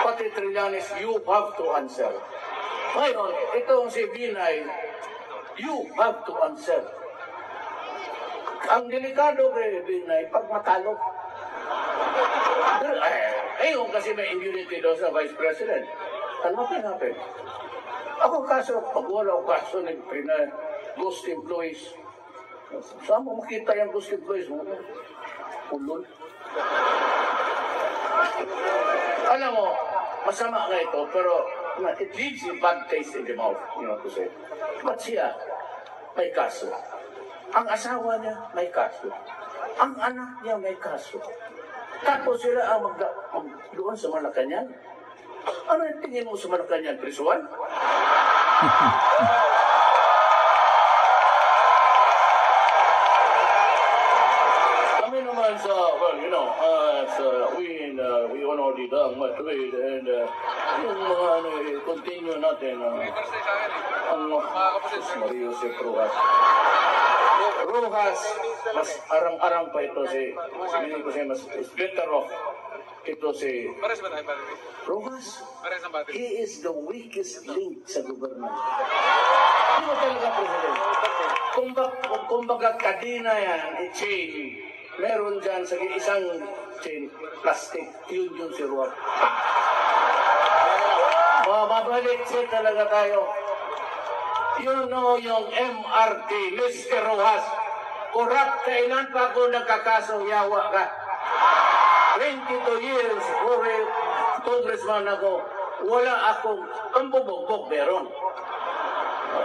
Speaker 1: Pati Trillanes, you have to answer. Ngayon, itong si Binay, you have to answer. Ang delikado kay Binay, pag matalo. Ngayon kasi may immunity daw sa Vice President. Ano happen? Ako kaso, pag wala ako kaso ng ghost employees, saan mo makita yung ghost employees mo? Pulol. Alam mo, masama nga ito, pero it leaves a bad taste in the mouth, you know to say. But siya, may kaso. Ang asawa niya, may kaso. Ang anak niya, may kaso. Tapos sila ang doon sa Malacanang. Ano yung tingin mo sa Malacanang, Prisuan? Kami naman sa, well, you know, we already done much with and yung mga continue natin ang Mario si Rojas. Rojas, mas arang-arang pa ito si mas better off ito si Rojas. He is the weakest link sa gobyerno. Hindi mo talaga, President. Kung baga kadina yan, chain, meron dyan sa isang chain, plastic, yun si Rojas. Mabalik siya talaga tayo. You know yung MRT, Mr. Rojas, corrupt kailan pa ako nagkakaso, yawa ka. 22 years, congressman ako, wala akong pambubogbog meron.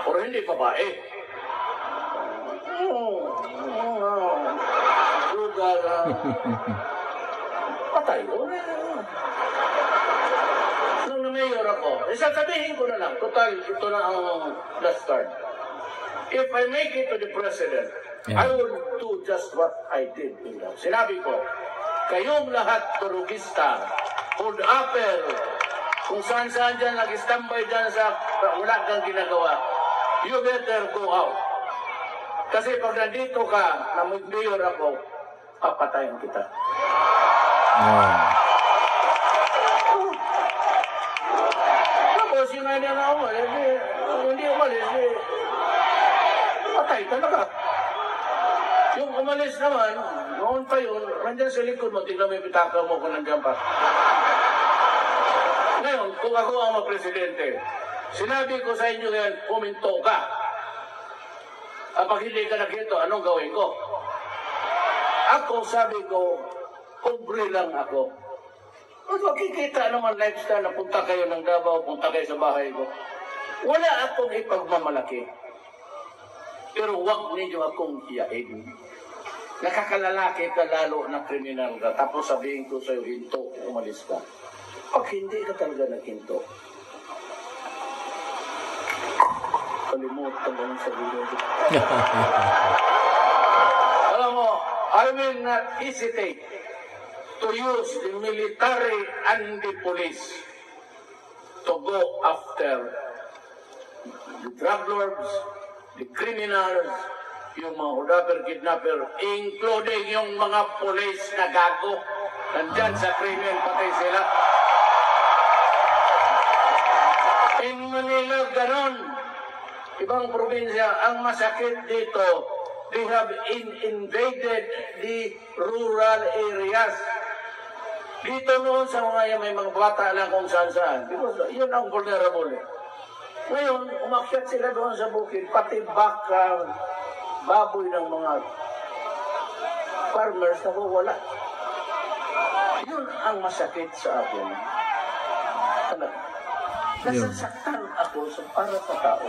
Speaker 1: Pero hindi babae. Lugar, patay ko. Nung na-mayor ako, sasabihin ko na lang, total, ito na ang last card. If I make it to the president, I will do just what I did. Sinabi ko, kayong lahat turugista, hold upper, kung saan-saan dyan, nag-standby dyan sa wala kang ginagawa, you better go out. Kasi pag nandito ka, na mag-mayor ako, papatayin kita. Tapos yung nga niya na umalis, hindi umalis, patay talaga. Yung umalis naman, noon pa yun, nandyan sa likod mo, tignan mo yung pitaka mo kung nandyan pa. Ngayon, kung ako ang presidente, sinabi ko sa inyo yan, puminto ka. Pag hindi ka naghinto, anong gawin ko? Ako, sabi ko, pobre lang ako. At makikita naman lifestyle na punta kayo ng Davao, punta kayo sa bahay ko. Wala akong ipagmamalaki. Pero huwag ninyo akong hiyain. Nakakalalaki ka lalo na kriminal ka. Tapos sabihin ko sa'yo, hinto, umalis ka. Pag hindi ka talaga naghinto, kalimutan mo sa video. Alam mo, I will not hesitate to use the military and the police to go after the drug lords, the criminals, yung mga hudaper, kidnapper, including yung mga police na gago. Nandyan sa krimen, patay sila. In Manila, ganon. Ibang probinsya, ang masakit dito, they have invaded the rural areas. Dito noon sa mga yan, may mga bata lang kung saan-saan. Because yun ang vulnerable. Ngayon, umakyat sila doon sa bukid, pati baka, baboy ng mga farmers na wala. Yun ang masakit sa akin. Nasasaktan ako para sa tao.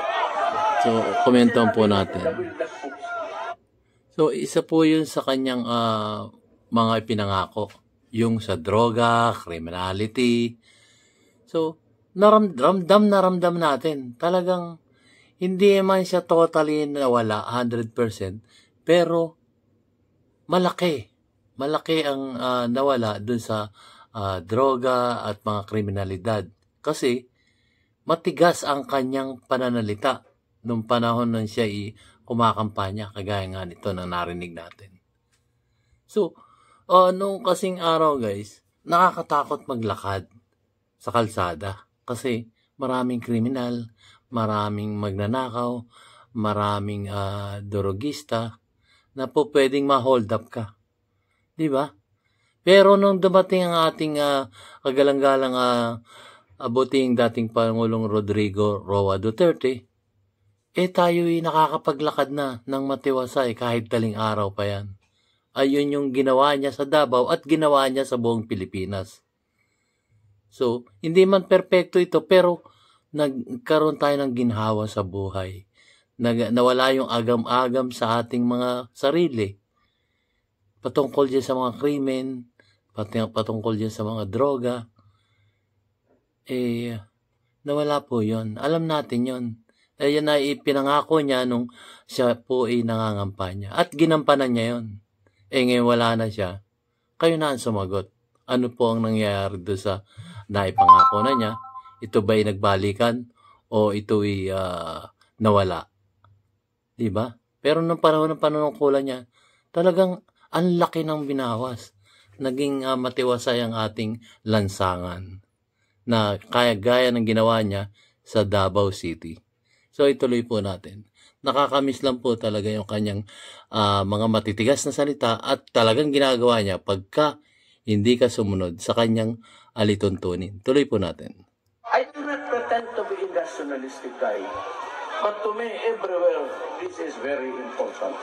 Speaker 2: So, komentan po natin. So, isa po yun sa kanyang mga ipinangako. Yung sa droga, criminality. So, ramdam natin. Talagang, hindi man siya totally nawala, 100%. Pero, malaki. Malaki ang nawala dun sa droga at mga kriminalidad. Kasi, matigas ang kanyang pananalita nung panahon nang siya kumakampanya, kagaya nga nito na narinig natin. So, nung kasing araw guys, nakakatakot maglakad sa kalsada kasi maraming kriminal, maraming magnanakaw, maraming drogista na po pwedeng ma-hold up ka. Di ba? Pero nung dumating ang ating kagalang-galang abuting dating Pangulong Rodrigo Roa Duterte, tayo'y nakakapaglakad na ng matiwasay kahit daling araw pa yan. Ayun yung ginawa niya sa Davao at ginawa niya sa buong Pilipinas. So, hindi man perpekto ito, pero nagkaroon tayo ng ginhawa sa buhay. Nawala yung agam-agam sa ating mga sarili. Patungkol dyan sa mga krimen, patungkol dyan sa mga droga. Nawala po yon. Alam natin yon. Yan na ipinangako niya nung siya po nangangampanya. At ginampanan niya yon. Ngayon wala na siya. Kayo na ang sumagot. Ano po ang nangyayari doon sa naipangako na niya? Ito ba'y nagbalikan? O ito'y nawala? Diba? Pero nung panahon ng panunungkulan niya, talagang ang laki ng binawas. Naging matiwasay ang ating lansangan na kaya-gaya ng ginawa niya sa Davao City. So ituloy po natin. Nakakamiss lang po talaga yung kanyang mga matitigas na salita at talagang ginagawa niya pagka hindi ka sumunod sa kanyang alituntunin. Tuloy po natin.
Speaker 1: I do not pretend to be a nationalistic guy, but to me everywhere this is very important.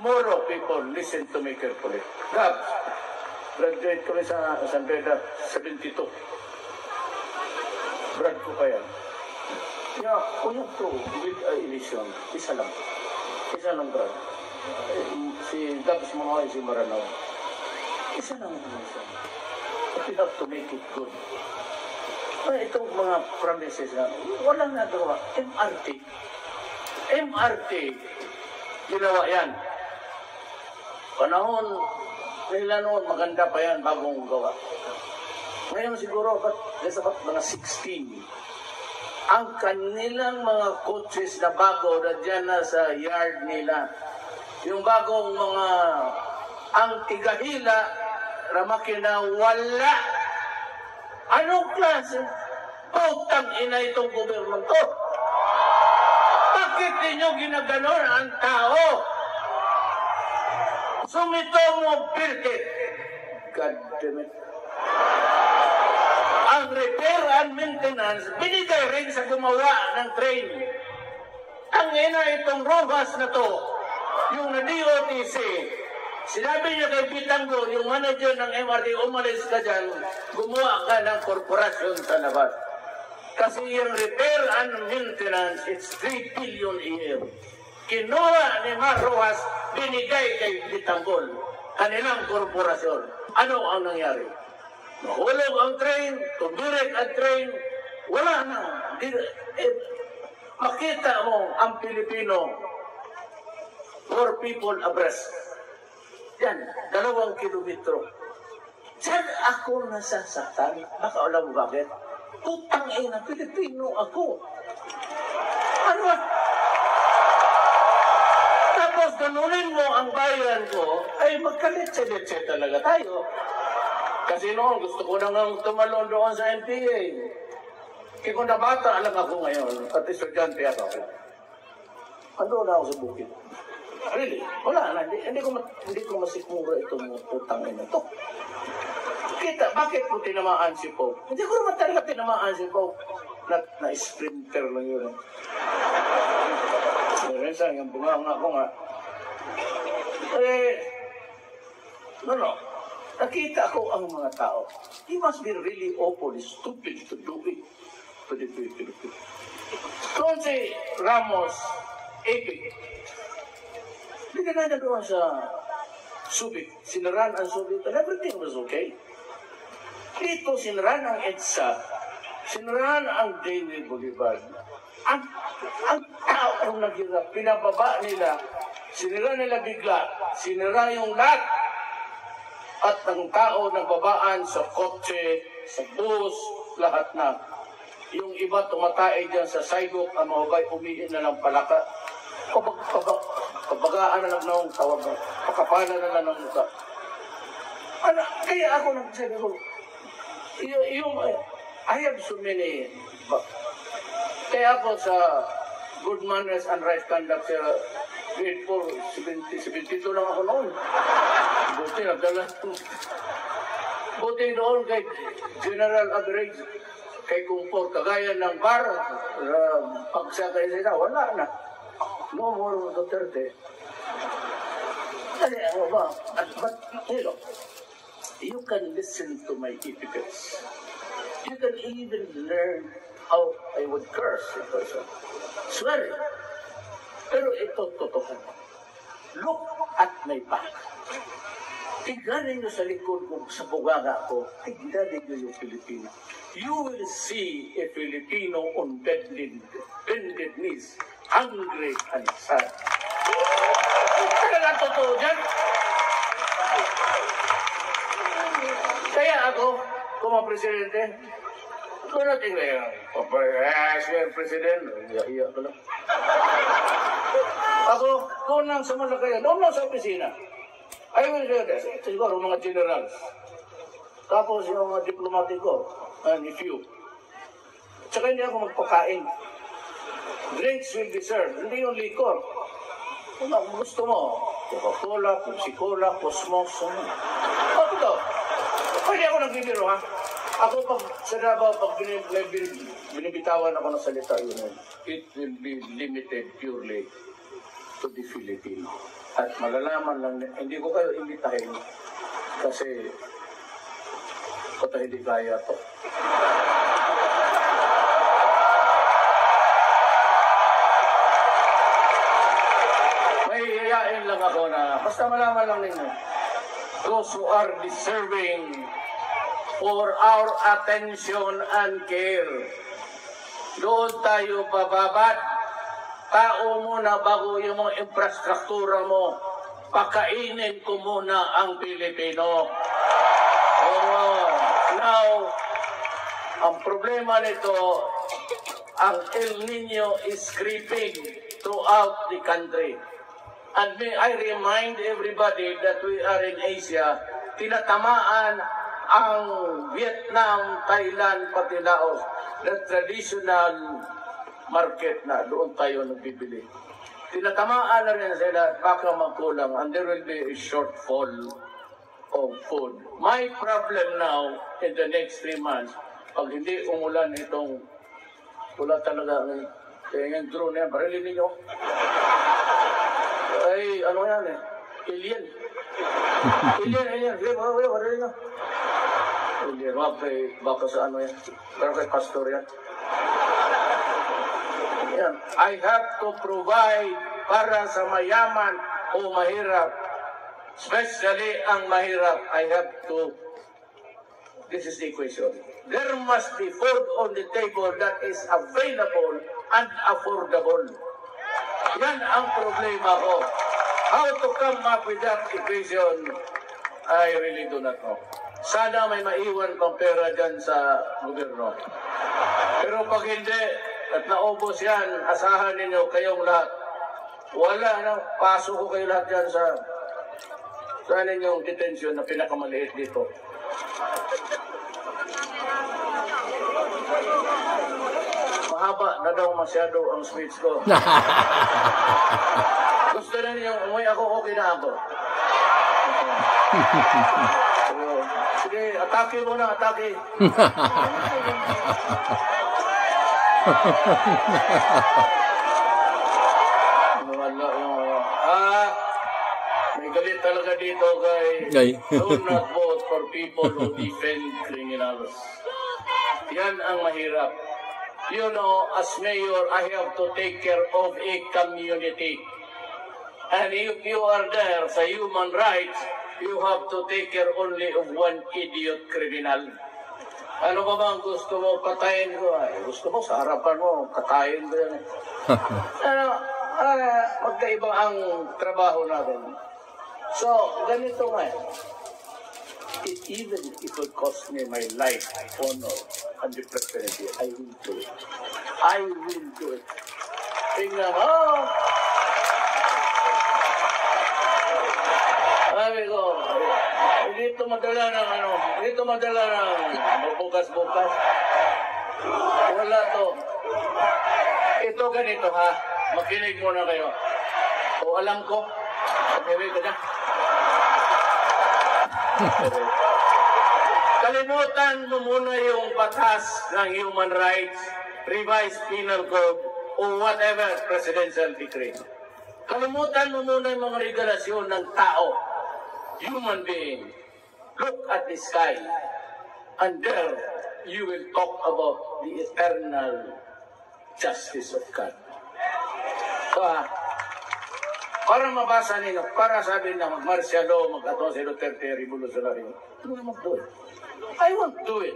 Speaker 1: More people listen to me carefully. Gabs, graduate ko rin sa San Beda, 72. Brad ko pa yan. Yeah, we have to build a election. Isa lang. Isa lang, Brad. Si Gabs Manoy, si Maranao. Isa lang ang election. But we have to make it good. Itong mga promises na walang nagawa. MRT. Ginawa yan. Panahon nila noon, maganda pa yan bagong gawa. Ngayon siguro, there's about mga 16. Ang kanilang mga coaches na bago na dyan na sa yard nila. Yung bagong mga, ang tigahila, ramakina, wala. Anong klase? Putang ina itong gobyerno to. Bakit ninyo ginaganon ang tao? Sumito mo, Birgit. God damn it. Ang repair and maintenance, binigay rin sa gumawa ng train. Ang ina itong Rojas na to, yung na-DOTC, sinabi niya kay Bitango, yung manager ng MRT, umalis ka dyan, gumawa ka ng korporasyon sa labas. Kasi yung repair and maintenance, it's 3 billion a year. Kinuha ni Mar Rojas, binigay kay Bitanggol, kanilang korporasyon. Ano ang nangyari? Mahulog ang train, tumirik ang train, wala na. Makita mo ang Pilipino, 4 people abreast. Yan, 2 kilometro. Diyan ako nasasaktan. Baka alam mo bakit? Putang ina, Pilipino ako. Ano? Tapos ganunin mo ang bayan ko, ay magkaletse-letse talaga tayo. Kasi noon, gusto ko na nga tumalon doon sa NPA. Kaya kung nabata lang ako ngayon, at estudyante ako. Ando na ako sa bukid. Really? Wala na. Hindi ko masikmura itong putang ina ito. Kita, bakit ko tinamaan si Pope? Hindi ko naman talaga tinamaan si Pope. Na-sprinter lang yun. Minsan, yung bunganga ko nga. Nakita ko ang mga tao. He must be really awfully stupid to do it. Doon si Ramos, epic. Hindi na doon sa Subic. Sinaran ang Subic and everything was okay. Dito sinaran ang EDSA. Sinaran ang Daily Boulevard. Ang tao ang naghirap. Pinababa nila. Sinira nila bigla. Sinira yung lahat. At ang tao nagbabaan sa kotse, sa bus, lahat na. Yung iba tumatay dyan sa sidewalk, ang mga bay umihin na ng palaka. Pabagaan na lang ng tawag mo. Pakapalan na lang ng mukha. Kaya ako nagsabi ko, I have so many. Kaya ako sa good manners and right conduct sa grade 4, 72 lang ako noon. Buti nagdala. Buti noon kay General Average, kay Kumpor, kagaya ng bar, pagsakay sila, wala na. No more Duterte. Kasi ano ba? But, you can listen to my epithets. You can even learn how I would curse a person. Swear. Pero ito, totoo. Look at my back. Tignan ninyo sa likod ko, sa buganga ko, tignan ninyo yung Pilipino. You will see a Filipino on bended knees, hungry and sad. Talagang totoo dyan. Kaya ako, kung mga presidente, kung natin na yan, siya president, iya ko lang. Ako, doon lang sa Malakayan, doon lang sa opisina. I will say this, siguro mga generals. Tapos yung mga diplomatiko, and if you. Tsaka hindi ako magpakain. Drinks will be served, hindi yung liquor. Kung gusto mo, Coca-Cola, Pepsi-Cola, Cosmos, ano. Ako to. Pwede ako nagbibiro, ha? Ako pag sa Davao, pag binibitawan ako ng salita yun, it will be limited purely to the Filipino. At malalaman lang, hindi ko kayo imbitahin kasi hindi kaya to. May yayain lang ako na, basta malaman lang ninyo, those who are deserving for our attention and care. Doon tayo bababad. Tao muna bago yung mga infrastruktura mo. Pakainin ko muna ang Pilipino. Now, ang problema nito, ang El Nino is creeping throughout the country. And may I remind everybody that we are in Asia, tinatamaan ang Vietnam, Thailand, pati Laos, the traditional market na doon tayo nagbibili. Tinatamaan na rin sila, baka magkulang, and there will be a shortfall of food. My problem now, in the next 3 months, pag hindi umulan itong, wala talaga, kaya yung drone yan, barilin ninyo. Ay, ano yan eh? Alien. Alien. Wala rin na. Alien, baka sa ano yan. Pero kay pastor yan. Yan. I have to provide para sa mayaman o mahirap. Especially ang mahirap, I have to. This is the equation. There must be food on the table that is available and affordable. Yan ang problema ko. How to come up with that equation, I really do not know. Sana may maiwan pang pera dyan sa gobyerno. Pero pag hindi, at naubos yan, asahan ninyo kayong lahat. Wala na, pasok ko kayo lahat dyan sa ninyong detention na pinakamaliit dito. Mahaba na daw masyado ang speech ko. Gusto na ninyong umuwi ako, okay na ako. Sige, atake mo na, atake. May galit talaga dito kay do not vote for people who defend criminals. Yan ang mahirap. You know, as mayor, I have to take care of a community. And if you are there sa human rights, you have to take care only of one idiot criminal. Ano ba bang gusto mo patayin ko? Ay, gusto mo sa harapan mo, katayin ko yan. Magkaiba ang trabaho natin. So, ganito nga. Even if it will cost me my life, honor, and the presidency, I will do it. I will do it. Tingnan mo. Sabi ko, dito madala ng bukas-bukas. Wala to. Ito ganito ha, makinig muna kayo. O alam ko, sabihin ko na. Kalimutan mo muna yung batas ng human rights, revised penal code, o whatever presidential decree. Kalimutan mo muna yung mga regulasyon ng tao, human being. Look at the sky, and there you will talk about the eternal justice of God. So, para mabasa ninyo, para sabi na mag-martial law, mag-ato si Duterte, revolutionary, I won't do it. I won't do it.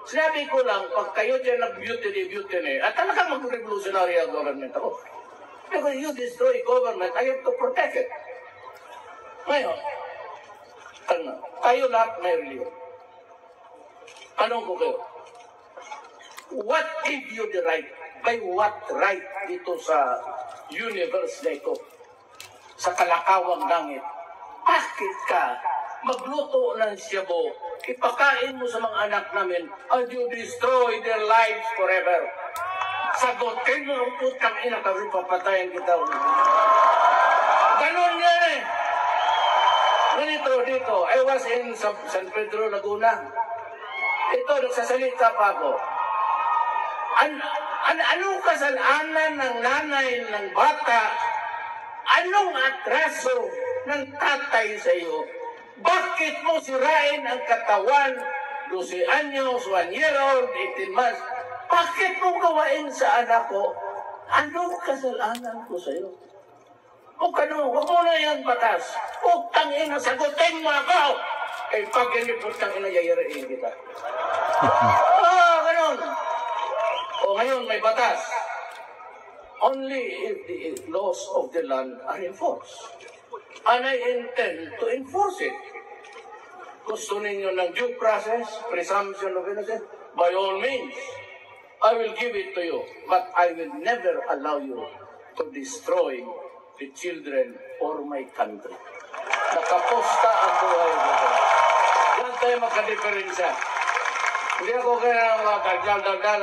Speaker 1: Sinabi ko lang, pag kayo dyan nag-mutiny, at talagang mag-revolutionary ang government ako. Because you destroy government, I have to protect it. Ngayon, kayo lahat may religion. Anong ko kayo? What give you the right? By what right dito sa universe na ito? Sa kalakawang langit? Bakit ka magluto ng siyabo, ipakain mo sa mga anak namin, and you destroy their lives forever? Sagutin mo ang putang ina kasi papatayin kita. Ganon yan eh. Ganito dito, I was in San Pedro, Laguna. Ito, nagsasalita pa ako. Anong kasalanan ng nanay ng bata? Anong atraso ng tatay sa iyo? Bakit mo sirain ang katawan? 12 anyos, 1 year old, 18 months. Bakit mo gawain sa anak ko? Anong kasalanan ko sa iyo? Huwag mo na yan batas. Putang ina, sagutin mo ako. Eh, pag hindi putang ina, yayariin kita. Ganon. O ngayon, may batas. Only if the laws of the land are enforced. And I intend to enforce it. Gusto ninyo ng due process, presumption of innocence? By all means, I will give it to you. But I will never allow you to destroy the children or my country. Nakaposta ang buhay ko. Diyan tayo magka-diferensya. Hindi ako kaya magkagdal-dal-dal,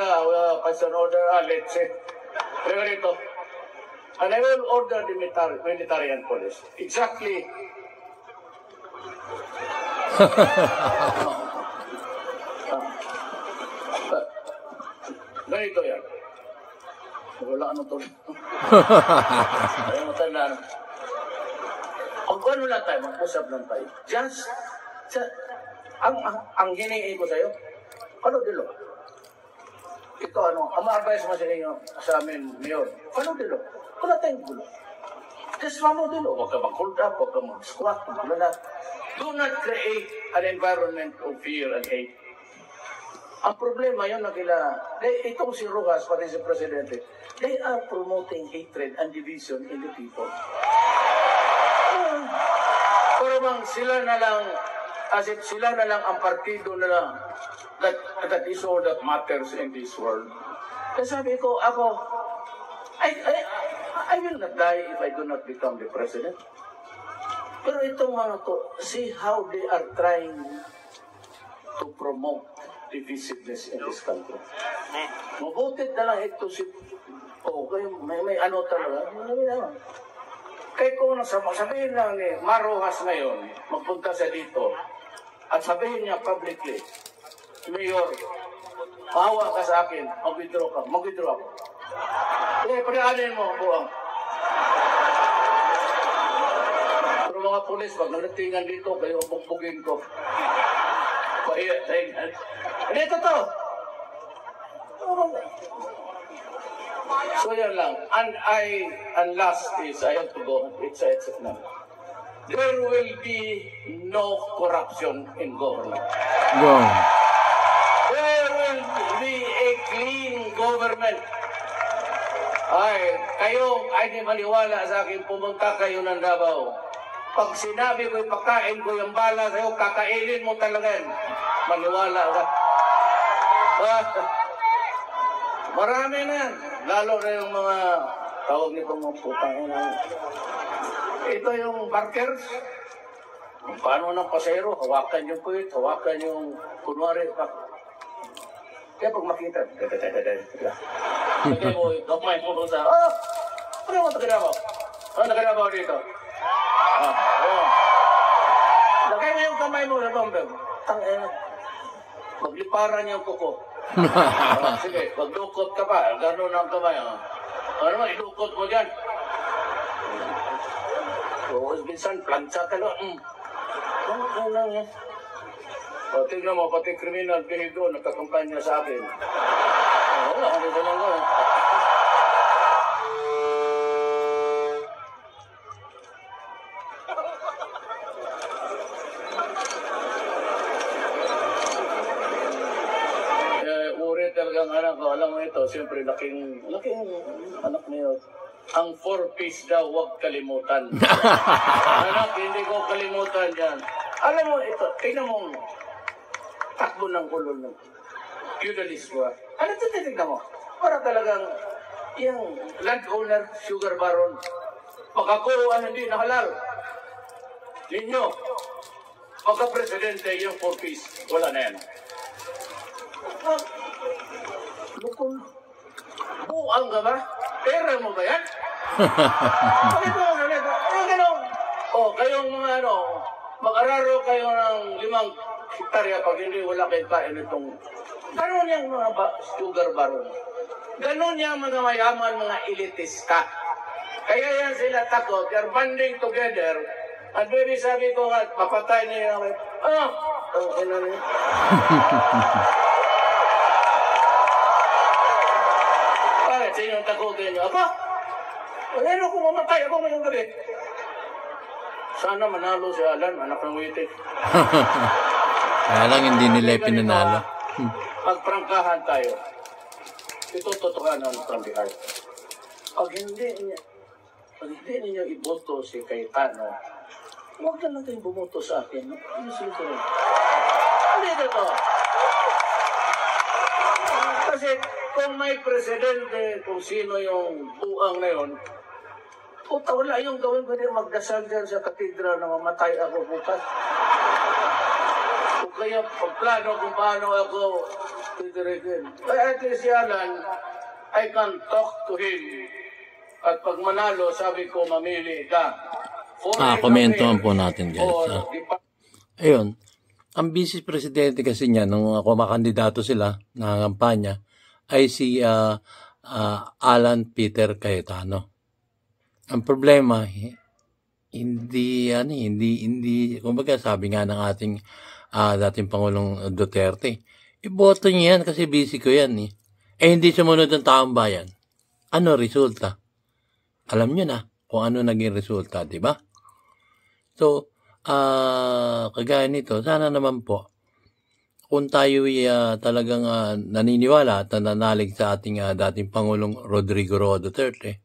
Speaker 1: person order, let's say. Pero ito. And I will order the military and police. Exactly. Ganito yan. Wala ano to. Ayaw mo tandaan. Mag-ano lang tayo, mag-usap lang tayo. Just, ang hinihingi ko sa'yo, ano dilo? Ito ang ma-advise mo sa inyo, sa amin, Mayor, ano dilo? Wala tayong gulo. Just ano dilo? Huwag ka mag-hold up, huwag ka mag-squat, mag-lalat. Do not create an environment of fear and hate. Ang problema yun na itong si Rojas, pati si Presidente, they are promoting hatred and division in the people. Pero bang sila na lang, as if sila na lang ang partido na lang, that is all that matters in this world. Kasi sabi ko, I will not die if I do not become the president. Pero itong mga to, see how they are trying to promote divisiveness in this country. Mabutit na lang ito kayo, may ano talaga. Kaya kung sabihin lang ni Marojas ngayon, magpunta siya dito, at sabihin niya publicly, Mayor, pahawa ka sa akin, mag-withdraw ako. Kaya pagkaanin mo, buwang. Pero mga pulis, pag nagdatingan dito, kayo bugbugin ko. Dito to! So yan lang. And last is, I have to go. It's now. There will be no corruption in government.
Speaker 2: Wow.
Speaker 1: There will be a clean government. Ay di maniwala sa akin, pumunta kayo ng Davao. Pag sinabi ko, ipakain ko yung bala sa'yo, kakainin mo talaga yan. Maniwala ka. Marami na yan. Lalo na yung mga tawag nito mga putang ina. Ito yung barkers. Paano ng pasero? Hawakan yung puwit, hawakan yung kunwari. Kaya pag makita, lagay mo, gamay mo sa, ano mo nagkadabaw? Ano nagkadabaw dito? Lagay mo yung kamay mo sa tombeng. Magliparan yung kuko. Sige, magdukot ka pa. Gano'n ang kamay. Ano mo, idukot mo dyan. Minsan, plancha ka lang. Ano lang yan? Tingnan mo, pati criminal behavior, nagkakampanya sa akin. Ano sa lang gawin? Talagang anak ko, alam mo ito, siyempre laking anak niyo. Ang 4-piece daw, huwag kalimutan. Anak, hindi ko kalimutan yan. Alam mo ito, tingnan mo, takbo ng kulol ng feudalismo. Ano ito titignan mo? Para talagang yung landowner, sugar baron, pagkakuruan hindi na halal. Ninyo, pagka-presidente, yung 4-piece, wala na yan. Lukol. Buang ka ba? Pera mo ba yan? Ganito. Kayong mga mag-araro kayo ng 5 hektarya pag hindi wala kayo kain itong. Ganon yung mga sugar baron. Ganon yung mga mayaman, mga elitista. Kaya yan sila takot. They're banding together. At baby sabi ko nga, papatay niya yung sa inyong takutin nyo. Ano kung mamatay ako ngayong gabi? Sana manalo si Alan, anak ng witik.
Speaker 2: Kaya lang hindi nila pinanalo.
Speaker 1: Pagprangkahan tayo. Ito totohanan from the heart. Pag hindi ninyo iboto si Cayetano, huwag na lang kayong bumoto sa akin. Ano sila ko rin? Hindi ito. Kasi kung may presidente, kung sino yung buang na yun, puta, wala yung gawin, pwede magdasal dyan sa katedral na mamatay ako bukas. Kung kaya pagplano kung paano ako titirigin. Kaya at least Alan, I can talk to him. At pag manalo, sabi ko, mamili ka.
Speaker 2: Komentuhan po natin guys. Ayun, ang vice presidente kasi niya, nung kumakandidato sila, nangangampanya, ay si Alan Peter Cayetano. Ang problema, hindi, kumbaga sabi nga ng ating dating Pangulong Duterte, iboto niya yan kasi busy ko yan eh. Hindi sumunod ang taong bayan. Ano resulta? Alam niyo na kung ano naging resulta, di ba? So, kagaya nito, sana naman po, kung tayo talagang naniniwala at nananalig sa ating dating Pangulong Rodrigo Roa Duterte,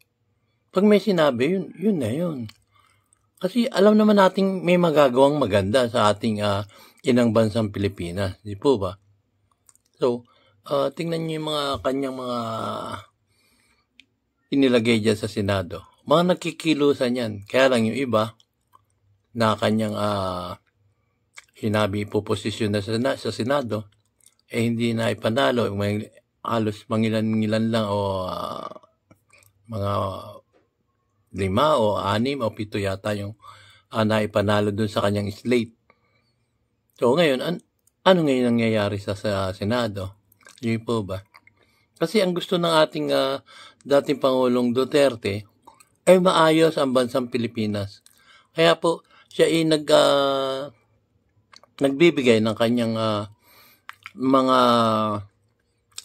Speaker 2: pag may sinabi, yun na yun. Kasi alam naman nating may magagawang maganda sa ating inang bansang Pilipinas. Di po ba? So, tingnan niyo yung mga kanyang mga inilagay dyan sa Senado. Mga nagkikilusan yan. Kaya lang yung iba na kanyang sinabi ipoposisyon na sa Senado, hindi na ipanalo. May halos mangilan-ngilan lang o mga 5 o 6 o 7 yata yung naipanalo dun sa kanyang slate. So ngayon, ano ngayon nangyayari sa Senado? Yun po ba? Kasi ang gusto ng ating dating Pangulong Duterte ay maayos ang bansang Pilipinas. Kaya po siya ay nagbibigay ng kanyang mga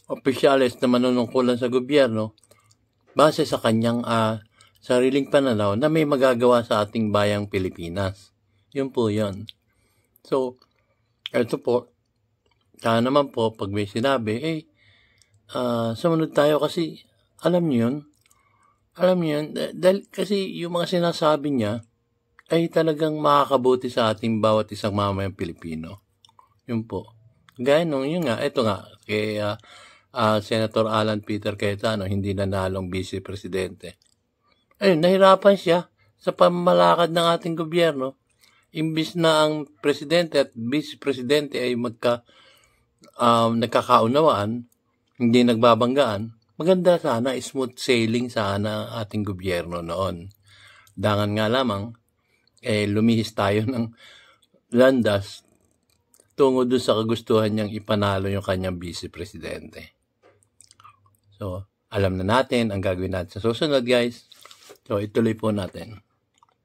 Speaker 2: opisyales na manunungkulan sa gobyerno base sa kanyang sariling pananaw na may magagawa sa ating bayang Pilipinas. Yun po yun. So, ito po, sana naman po, pag may sinabi, sumunod tayo kasi, alam niyo yun, dahil kasi yung mga sinasabi niya, ay talagang makakabuti sa ating bawat isang mamayang Pilipino. Yun po. Gaya nung, yun nga, ito nga, kay Senator Alan Peter Cayetano, hindi nanalong Vice Presidente. Ayun, nahirapan siya sa pamamalakad ng ating gobyerno. Imbis na ang presidente at vice presidente ay nagkakaunawaan, hindi nagbabanggaan, maganda sana, smooth sailing sana ang ating gobyerno noon. Dangan nga lamang, lumihis tayo ng landas tungo doon sa kagustuhan niyang ipanalo yung kanyang vice presidente. So, alam na natin ang gagawin natin sa susunod, guys. So, ituloy po natin.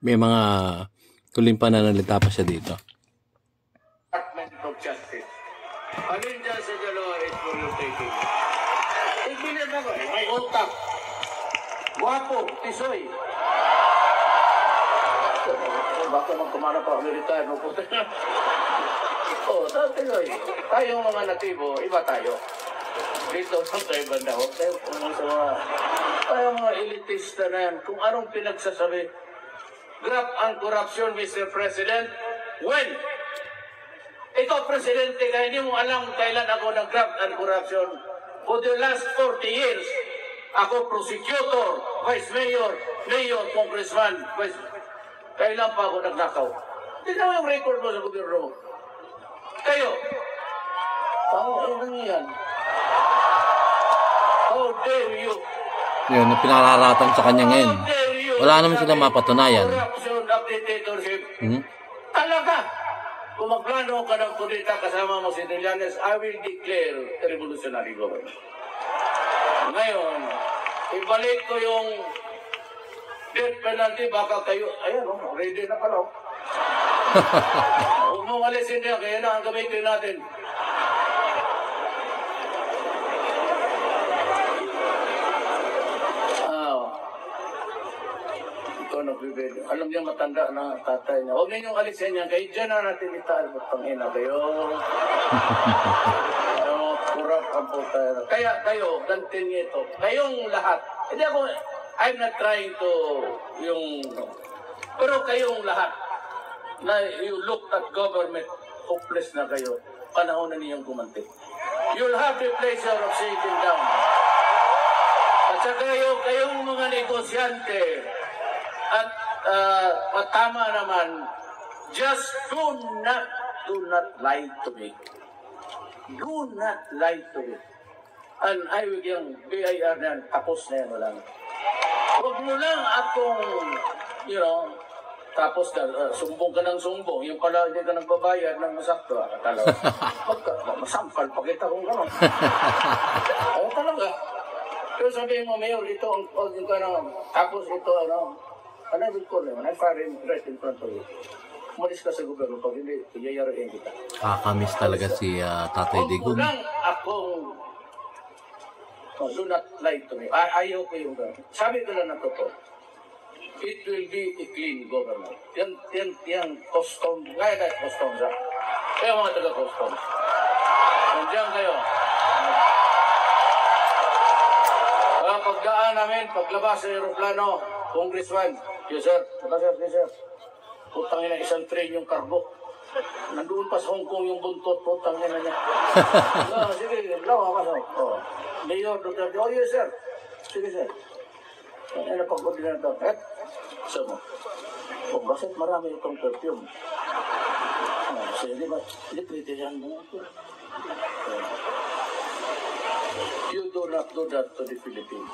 Speaker 2: May mga tuling pananalita pa siya dito.
Speaker 1: Department of Justice. Alin dyan sa dalawa is for your taking. Ibilin ako may utak. Guwapo, tisoy. Baka magkumana pa ako retire mo po. Dati tayong mga natibo, iba tayo. Dito sa ibang daw. Tayo mga elitista na yan, kung anong pinagsasabi. Graft and corruption, Mr. President. When? Ikaw, Presidente, kaya hindi mo alam kailan ako nag-graft and corruption. For the last 40 years, ako prosecutor, vice mayor, mayor, congressman, kailan pa ako nagnakaw? Tignan mo yung record mo sa gobyerno mo. Kayo, ano yan? How dare you?
Speaker 2: Yun, pinararatan sa kanya ngayon. Wala naman silang mapatunayan.
Speaker 1: Corruption of dictatorship. Talaga. Kung magplano ka ng kudeta kasama mo si Trillanes, I will declare a revolutionary government. Ngayon, ibalik ko yung death penalty, baka kayo, ayan ready na pala. Huwag mong alisin niya, kaya na ang gamitin natin. Alam niyo matanda na tatay niya. Huwag ninyong alisin niya. Kaya dyan na natin itaal. Pangina kayo. Kurap ang puta. Kaya kayo, gantin niyo ito. Kayong lahat. Hindi ako, I'm not trying to pero kayong lahat na you look at government, hopeless na kayo. Panahon na niyong gumanti. You'll have the pleasure of sitting down. At saka kayong mga negosyante, at tama naman, just do not lie to me. Do not lie to me. And I will yung BIR na yan, tapos na yan, wala na. Huwag mo lang akong, tapos sumbong ka ng sumbong, yung pala hindi ka nagbabayad ng masakto, akala masampal pa kita kung gano'n. Ayaw talaga. Pero sabihin mo, Mayor, ito, tapos ito, and I will call him, and I fire him right in front of you. Umalis ka sa gobyerno, pag hindi, yayarain kita.
Speaker 2: Kakamiss talaga si Tatay Digong.
Speaker 1: Huwag mo lang akong, do not lie to me. Ayaw ko yung gano'n. Sabi ko lang na totoo. It will be a clean government. Yan, custom, kaya custom siya. Kaya mga taga-custom. Nandiyan kayo. Pagdaan namin, paglabas sa aeroplano, Congressman, yes sir, yes sir. Putang ina, isang train yung karbo. Nandoon pa sa Hong Kong yung buntot, putang ina niya. Sige, lawa ka sa. Mayor, Duterte, oh yes sir. Sige sir. Ano pag-ordinate ito? So mo. Bakit marami itong perfume? Sige ba, litritihan mo ito. You do not do that to the Philippines.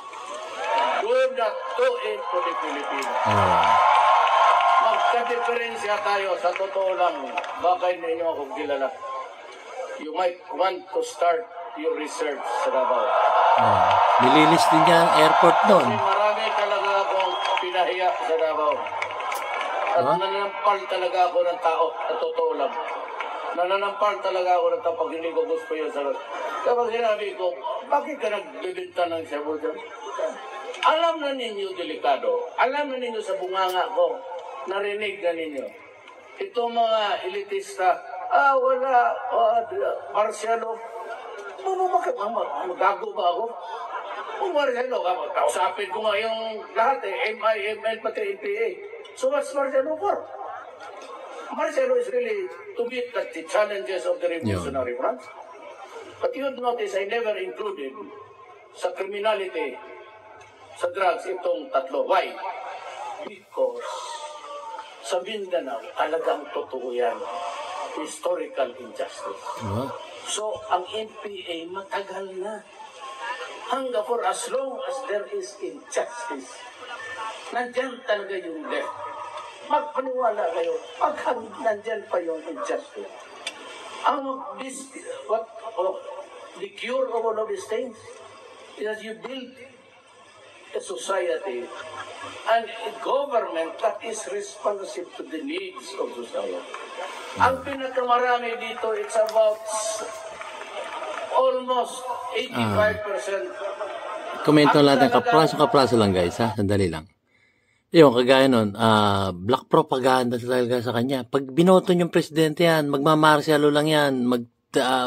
Speaker 1: Do not do it to the Philippines. Magka-diferensya tayo sa totoo lang. Baka hindi nyo akong kilala. You might want to start your research sa Davao.
Speaker 2: Nililis din niya ang airport doon.
Speaker 1: Kasi marami talaga akong pinahiya sa Davao. At nananampal talaga ako ng tao. Sa totoo lang. Nananampal talaga ako ng tao pag hindi ko gusto yun sa kapag sinabi ko, bakit ka nagbibinta ng Cebu dyan? Alam na ninyo delikado. Alam na ninyo sa bunganga ko. Narinig na ninyo. Ito mga elitista, wala, Marcialo. Bakit? Magago ba ako? Kung Marcialo, kausapin ko nga yung lahat MIMN pati NPA. So what's Marcialo for? Marcialo is really to meet the challenges of the revolutionary front. But you'd notice I never included sa criminality, sa drugs, itong tatlo. Why? Because sa Mindanao, talagang totoo yan. Historical injustice. So, ang NPA matagal na. Hanggang for as long as there is injustice, nandyan talaga yung left. Magpaniwala kayo, pag nandyan pa yung injustice. The cure of all of these things is that you build a society and a government that is responsive to the needs of society. Ang pinakamarami dito, it's about almost 85%.
Speaker 2: Komento lang natin, kapraso lang guys, ha? Sandali lang. Yung kagaya nun, black propaganda talaga sa kanya. Pag binoto yung presidente yan, magmamarsalo lang yan,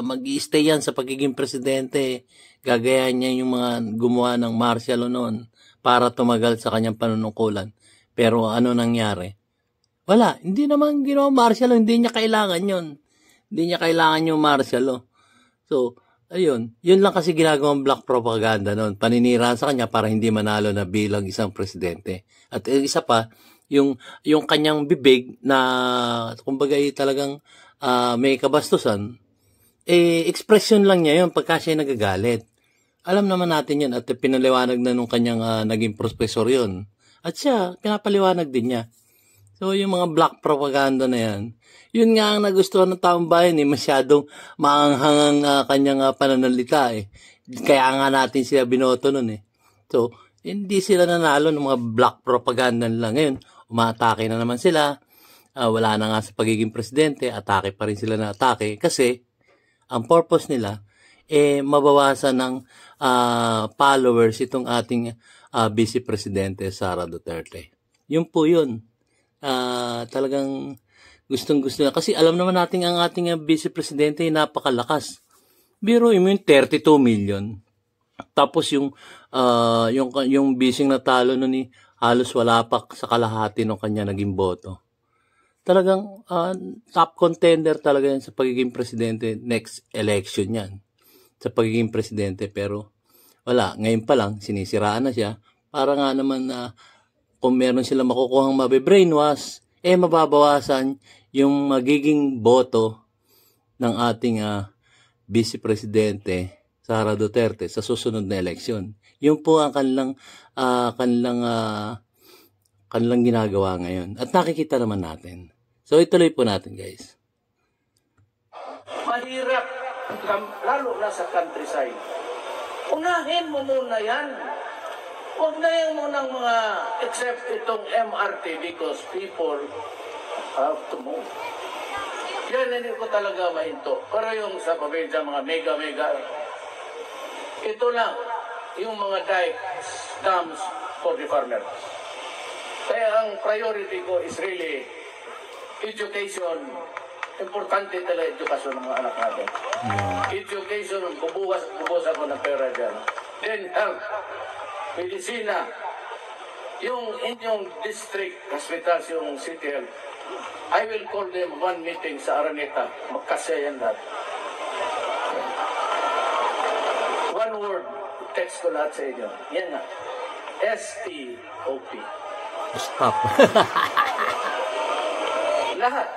Speaker 2: mag-i-stay yan sa pagiging presidente. Gagayahan niya yung mga gumawa ng martialo noon para tumagal sa kanyang panunungkulan. Pero ano nangyari? Wala, hindi naman ginawa martialo, hindi niya kailangan yun. Hindi niya kailangan yung martialo. So, ayun, yun lang kasi ginagawang black propaganda noon. Paninira sa kanya para hindi manalo na bilang isang presidente. At isa pa, yung kanyang bibig na kumbaga talagang may kabastusan, expression lang niya yun pagka siya nagagalit. Alam naman natin yun at pinaliwanag na nung kanyang naging professor yun. At siya, pinapaliwanag din niya. So, yung mga black propaganda na yan, yun nga ang nagustuhan ng taong bayan, masyadong maanghang ang kanyang pananalita. Kaya nga natin sila binoto nun. So, hindi sila nanalo ng mga black propaganda nila. Ngayon, umaatake na naman sila. Wala na nga sa pagiging presidente, atake pa rin sila na atake kasi ang purpose nila, mabawasan ng followers itong ating Vice Presidente Sara Duterte. Yun po yun. Talagang gustong-gusto na. Kasi alam naman natin ang ating Vice Presidente ay napakalakas. Biro mo yung 32 million. Tapos yung bising natalo nun halos wala pa sa kalahati ng kanya naging boto. Talagang top contender talaga yan sa pagiging presidente next election yan. Sa pagiging presidente pero wala. Ngayon pa lang sinisiraan na siya para nga naman kung meron sila makukuhang mabe-brainwash, mababawasan yung magiging boto ng ating Vice Presidente Sara Duterte sa susunod na eleksyon. Yun po ang kanilang ginagawa ngayon. At nakikita naman natin. So, ituloy po natin, guys.
Speaker 1: Mahirap, lalo na sa countryside. Unahin mo muna yan. Huwag na yung munang mga, except itong MRT because people have to move. Yan, hindi ko talaga mahinto. Pero yung sa probinsya, mga mega, ito lang, yung mga dikes, dams for the farmers. Kaya ang priority ko is really education. Importante talaga edukasyon ng mga anak natin. Education, bubuhos ako ng pera dyan. Then health, medisina, yung inyong district hospitals, yung city health, I will call them one meeting sa Araneta. Magkasya yan lahat. One word, text ko lahat sa inyo. Yan nga. STOP.
Speaker 2: Stop.
Speaker 1: Lahat.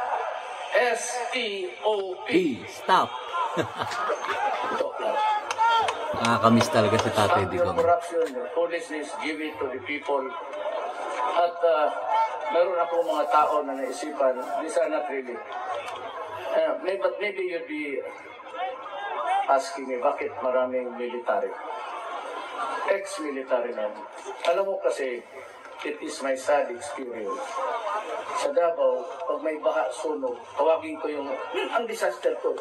Speaker 1: STOP.
Speaker 2: Stop.
Speaker 1: Ito lahat.
Speaker 2: Nakakamiss talaga si Tatay
Speaker 1: Stop your
Speaker 2: Digong.
Speaker 1: corruption, your foolishness, give it to the people. At meron ako mga tao na naisipan, these are not really. But maybe you'd be asking me, bakit maraming military? Ex-military na. Alam mo kasi, it is my sad experience. Sa Davao, pag may baha, sunog, tawagin ko yung, ang disaster ko.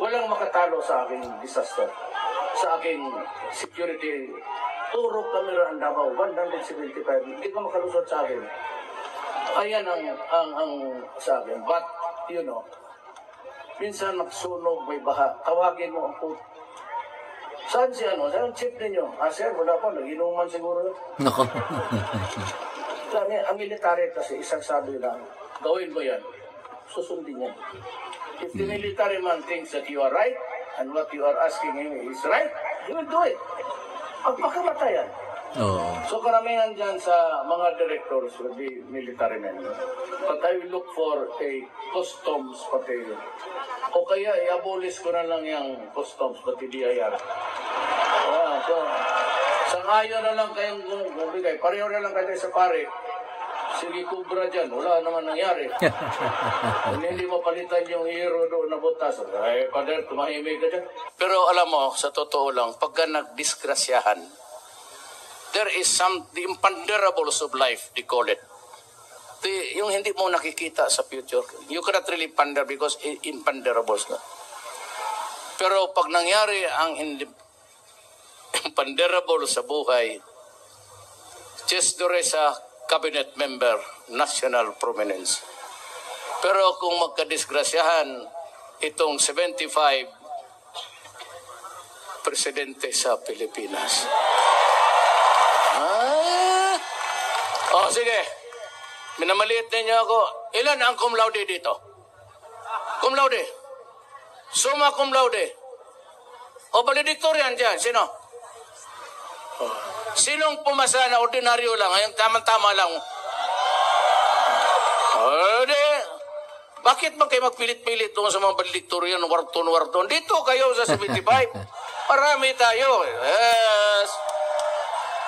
Speaker 1: Walang makatalo sa aking disaster. Sa aking security. Turok kami ang Davao, 175. Hindi ka makalusot sa akin. Ayan ang sa akin. But, you know, minsan magsunog, may baha, tawagin mo ang saan si ano? Saan ang chip ninyo? Sir, wala pa. Nag-inuman siguro.
Speaker 2: Nako.
Speaker 1: Ang military kasi, isang sabi lang, gawin mo yan. Susundin yan. If the military man thinks that you are right, and what you are asking him is right, he will do it. Magpakamatay yan.
Speaker 2: Oo.
Speaker 1: So karamihan dyan sa mga directors will be military men. But I will look for a customs pati. O kaya i-abolish ko na lang yung customs pati DIR. So, sangayon na lang kayong bumigay. Pareho na lang kayo sa pare. Sige, kubra dyan. Wala naman nangyari. Kung hindi mapalitan yung hero doon na butas, ay, pader, tumahimik ka dyan. Pero alam mo, sa totoo lang, pagka nagdisgrasyahan, there is the imponderables of life, they call it. Yung hindi mo nakikita sa future. You cannot really ponder because imponderables na. Pero pag nangyari ang imponderable sa buhay, just sa cabinet member, national prominence. Pero kung magkadisgrasyahan, itong 75 presidente sa Pilipinas. Oh, sige. Minamaliit ninyo ako. Ilan ang cum laude dito? Cum laude? Summa cum laude? O valedictorian dyan? Sino? Sinong pumasa na ordinaryo lang? Ngayon tama-tama lang. Bakit ba kayo magpilit-pilit doon sa mga valedictorian, warton? Dito kayo sa 75. Marami tayo. Yes.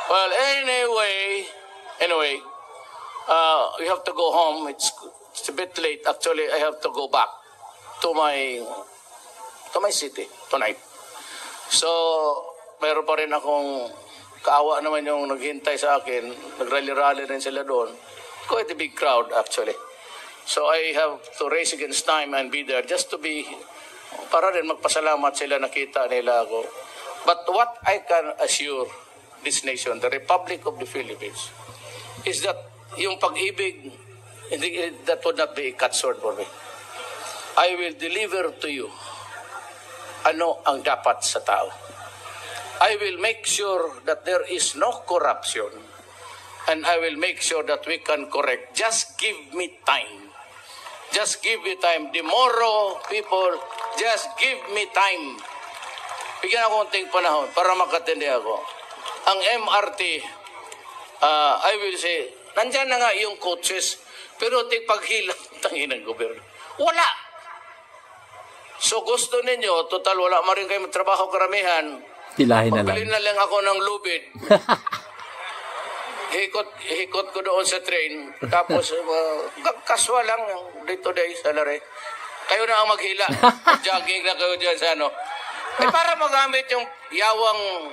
Speaker 1: Well, anyway, we have to go home. It's a bit late. Actually, I have to go back to my city tonight. So, meron pa rin akong kaawa naman yung naghintay sa akin. Nagrally-rally rin sila doon. Quite a big crowd, actually. So, I have to race against time and be there just to be, para rin magpasalamat sila, nakita nila ako. But what I can assure this nation, the Republic of the Philippines, is that yung pag-ibig, that would not be a cut sword for me. I will deliver to you ano ang dapat sa tao. I will make sure that there is no corruption and I will make sure that we can correct. Just give me time. Just give me time. Tomorrow, people, just give me time. Bigyan ako konting panahon para makatindi ako. Ang MRT, I will say, nandyan na nga yung coaches, pero paghilang tangin ng gobyerno. Wala. So gusto ninyo, total wala maring kayo trabaho karamihan.
Speaker 2: Tilahin na lang.
Speaker 1: Pagpilin na lang ako ng lubid. Hikot ko doon sa train. Tapos, kaswa lang day-to-day salary. Kayo na ang maghila. Jogging na kayo dyan sa ano. Para magamit yung yawang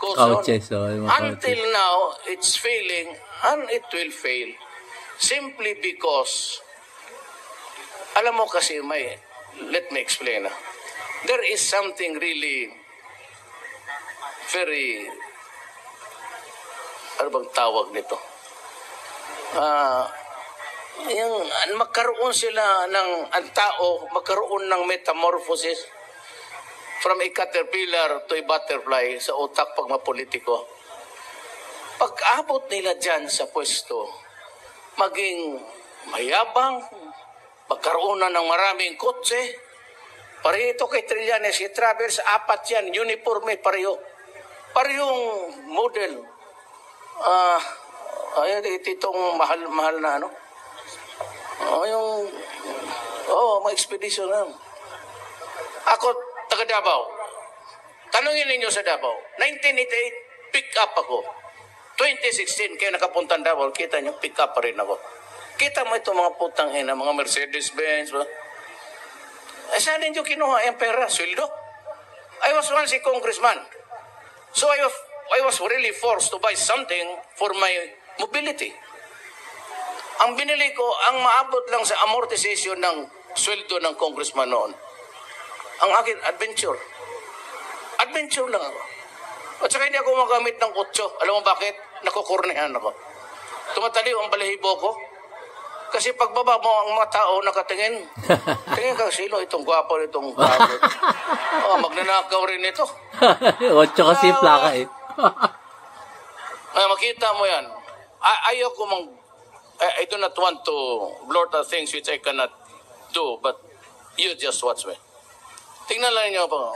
Speaker 1: goes on.
Speaker 2: Couches, yung mga
Speaker 1: Until
Speaker 2: couches.
Speaker 1: now, it's failing and it will fail. Simply because, alam mo kasi let me explain. There is something really very, ano bang tawag nito? Yung magkaroon sila ang tao, magkaroon ng metamorphosis from a caterpillar to a butterfly sa utak pag mapolitiko. Pag-abot nila dyan sa pwesto, maging mayabang, magkaroon na ng maraming kotse. Pareho ito kay Trillanes, si Travers, 4 yan, uniforme, pareho. Parehong model. Ayan, itong mahal na ano. May expedition na. Ako, taga Davao. Tanungin ninyo sa Davao. 1988, pick up ako. 2016, kayo nakapuntang Davao, kita nyo, pick up pa rin ako. Kita mo itong mga putang ina, mga Mercedes-Benz. Saan ninyo kinuha ang pera? Sweldo? I was once a congressman. So I was really forced to buy something for my mobility. Ang binili ko, ang maabot lang sa amortization ng sweldo ng congressman noon. Ang akin, adventure. Adventure lang ako. At saka hindi ako magamit ng 8. Alam mo bakit? Nakukurnihan ako. Tumataliw ang balahibo ko. Kasi pagbaba mo ang mga tao nakatingin, tingin ka, sino itong gwapo, itong gwapo. Magnanakaw rin ito.
Speaker 2: 8 kasi plaka eh.
Speaker 1: Makita mo yan. Ayoko I do not want to blurt out things which I cannot do, but you just watch me. Tingnan lang niyo po.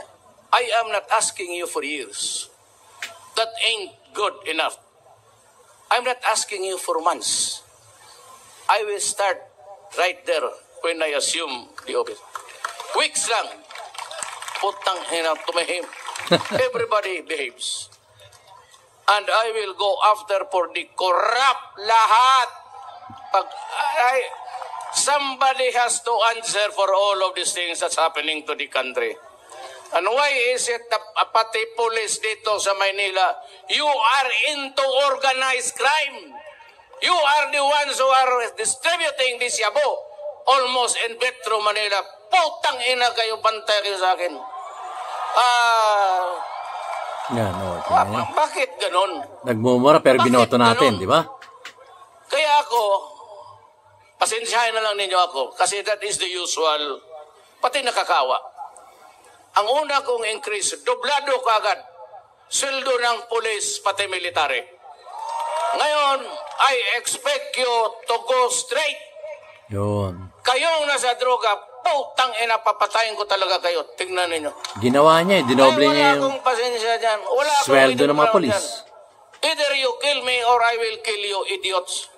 Speaker 1: I am not asking you for years. That ain't good enough. I'm not asking you for months. I will start right there when I assume the office. Weeks lang. Putang ina, tumahim. Everybody behaves. And I will go after for the corrupt lahat. Somebody has to answer for all of these things that's happening to the country. And why is it that pati police dito sa Maynila, you are into organized crime? You are the ones who are distributing this yabo almost in Metro Manila. Putang ina kayo, bantay kayo sa akin. Bakit ganon?
Speaker 2: Nagmumura pero binoto natin, di ba?
Speaker 1: Kaya ako, pasensyahin na lang ninyo ako kasi that is the usual, pati nakakawa. Ang una kong increase, doblado kagad, sweldo ng police pati military. Ngayon, I expect you to go straight.
Speaker 2: Yun.
Speaker 1: Kayong nasa droga, putang ina, papatayin ko talaga kayo. Tingnan ninyo.
Speaker 2: Ginawa niya, dinoble niya
Speaker 1: yung pasensya dyan.
Speaker 2: sweldo ng mga polis.
Speaker 1: Either you kill me or I will kill you, idiots.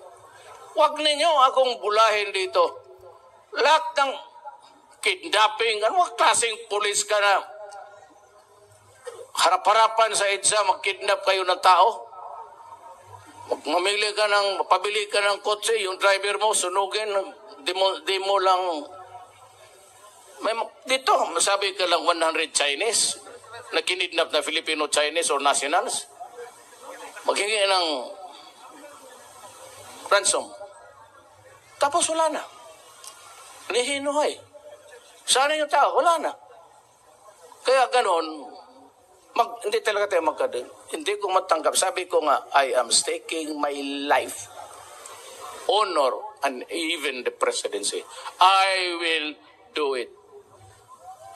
Speaker 1: Huwag ninyo akong bulahin dito. Lahat ng kidnapping, anong klaseng pulis ka na harap-harapan sa EDSA, mag-kidnap kayo ng tao? Mamili ka pabili ka ng kotse, yung driver mo, sunugin, di mo lang, dito, masabi ka lang 100 Chinese na kinidnap na Filipino-Chinese or nationals. Maghingi ng ransom. Tapos wala na. Nihinuhay. Sana yung tao, wala na. Kaya ganon, hindi talaga tayo magkadil. Hindi ko matanggap. Sabi ko nga, I am staking my life, honor, and even the presidency. I will do it.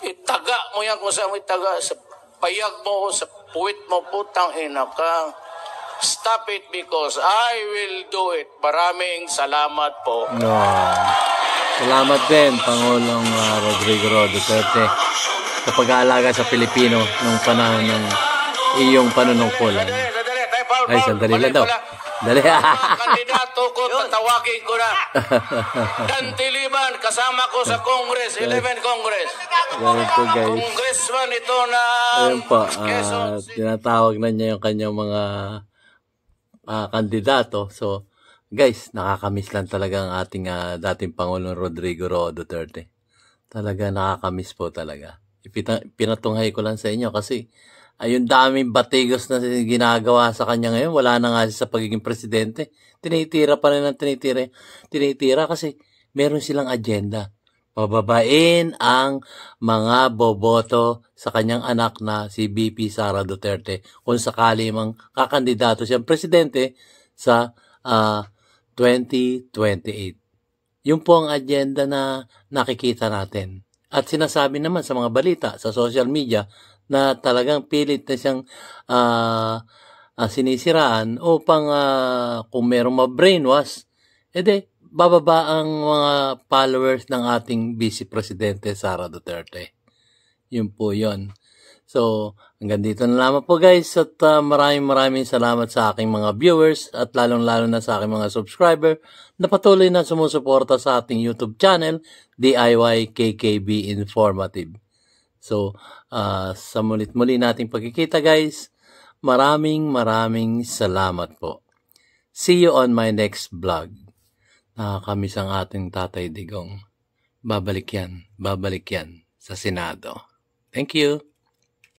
Speaker 1: Itaga mo yan kung saan mo itaga. Sa payag mo, sa puwit mo, putang ina ka. Stop it because I will do it. Maraming salamat po.
Speaker 2: No. Salamat din, Pangulong Rodrigo Duterte, sa pag-aalaga sa Pilipino nung panahon ng iyong panunungkulan. Ay, sandali lang daw. Dali.
Speaker 1: Kandidato ko, tatawagin ko na. Dantiliman, kasama ko sa Congress, 11 Congress.
Speaker 2: Ganun po, guys.
Speaker 1: Congressman ito na...
Speaker 2: Ayun po, tinatawag na niya yung kanyang mga kandidato. So, guys, nakakamiss lang talaga ang ating dating Pangulong Rodrigo Duterte. Talaga nakakamiss po talaga. Pinatunghay ko lang sa inyo kasi Yung daming batigos na ginagawa sa kanya ngayon, wala na nga siya sa pagiging presidente. Tinitira pa rin ang tinitira kasi meron silang agenda. Pababain ang mga boboto sa kanyang anak na si VP Sara Duterte kung sakali mang kakandidato siyang presidente sa 2028. Yun po ang agenda na nakikita natin. At sinasabi naman sa mga balita, sa social media, na talagang pilit na siyang sinisiraan upang kung merong ma-brainwash, edi bababa ang mga followers ng ating Vice Presidente Sara Duterte. Yun po yun. So, hanggang dito na lamang po guys at maraming salamat sa aking mga viewers at lalong-lalo na sa aking mga subscriber na patuloy na sumusuporta sa ating YouTube channel, DIY KKB Informative. So, sa mulit-muli nating pagkikita guys, maraming salamat po. See you on my next vlog. Nakakamiss ang ating Tatay Digong. Babalik yan sa Senado. Thank you.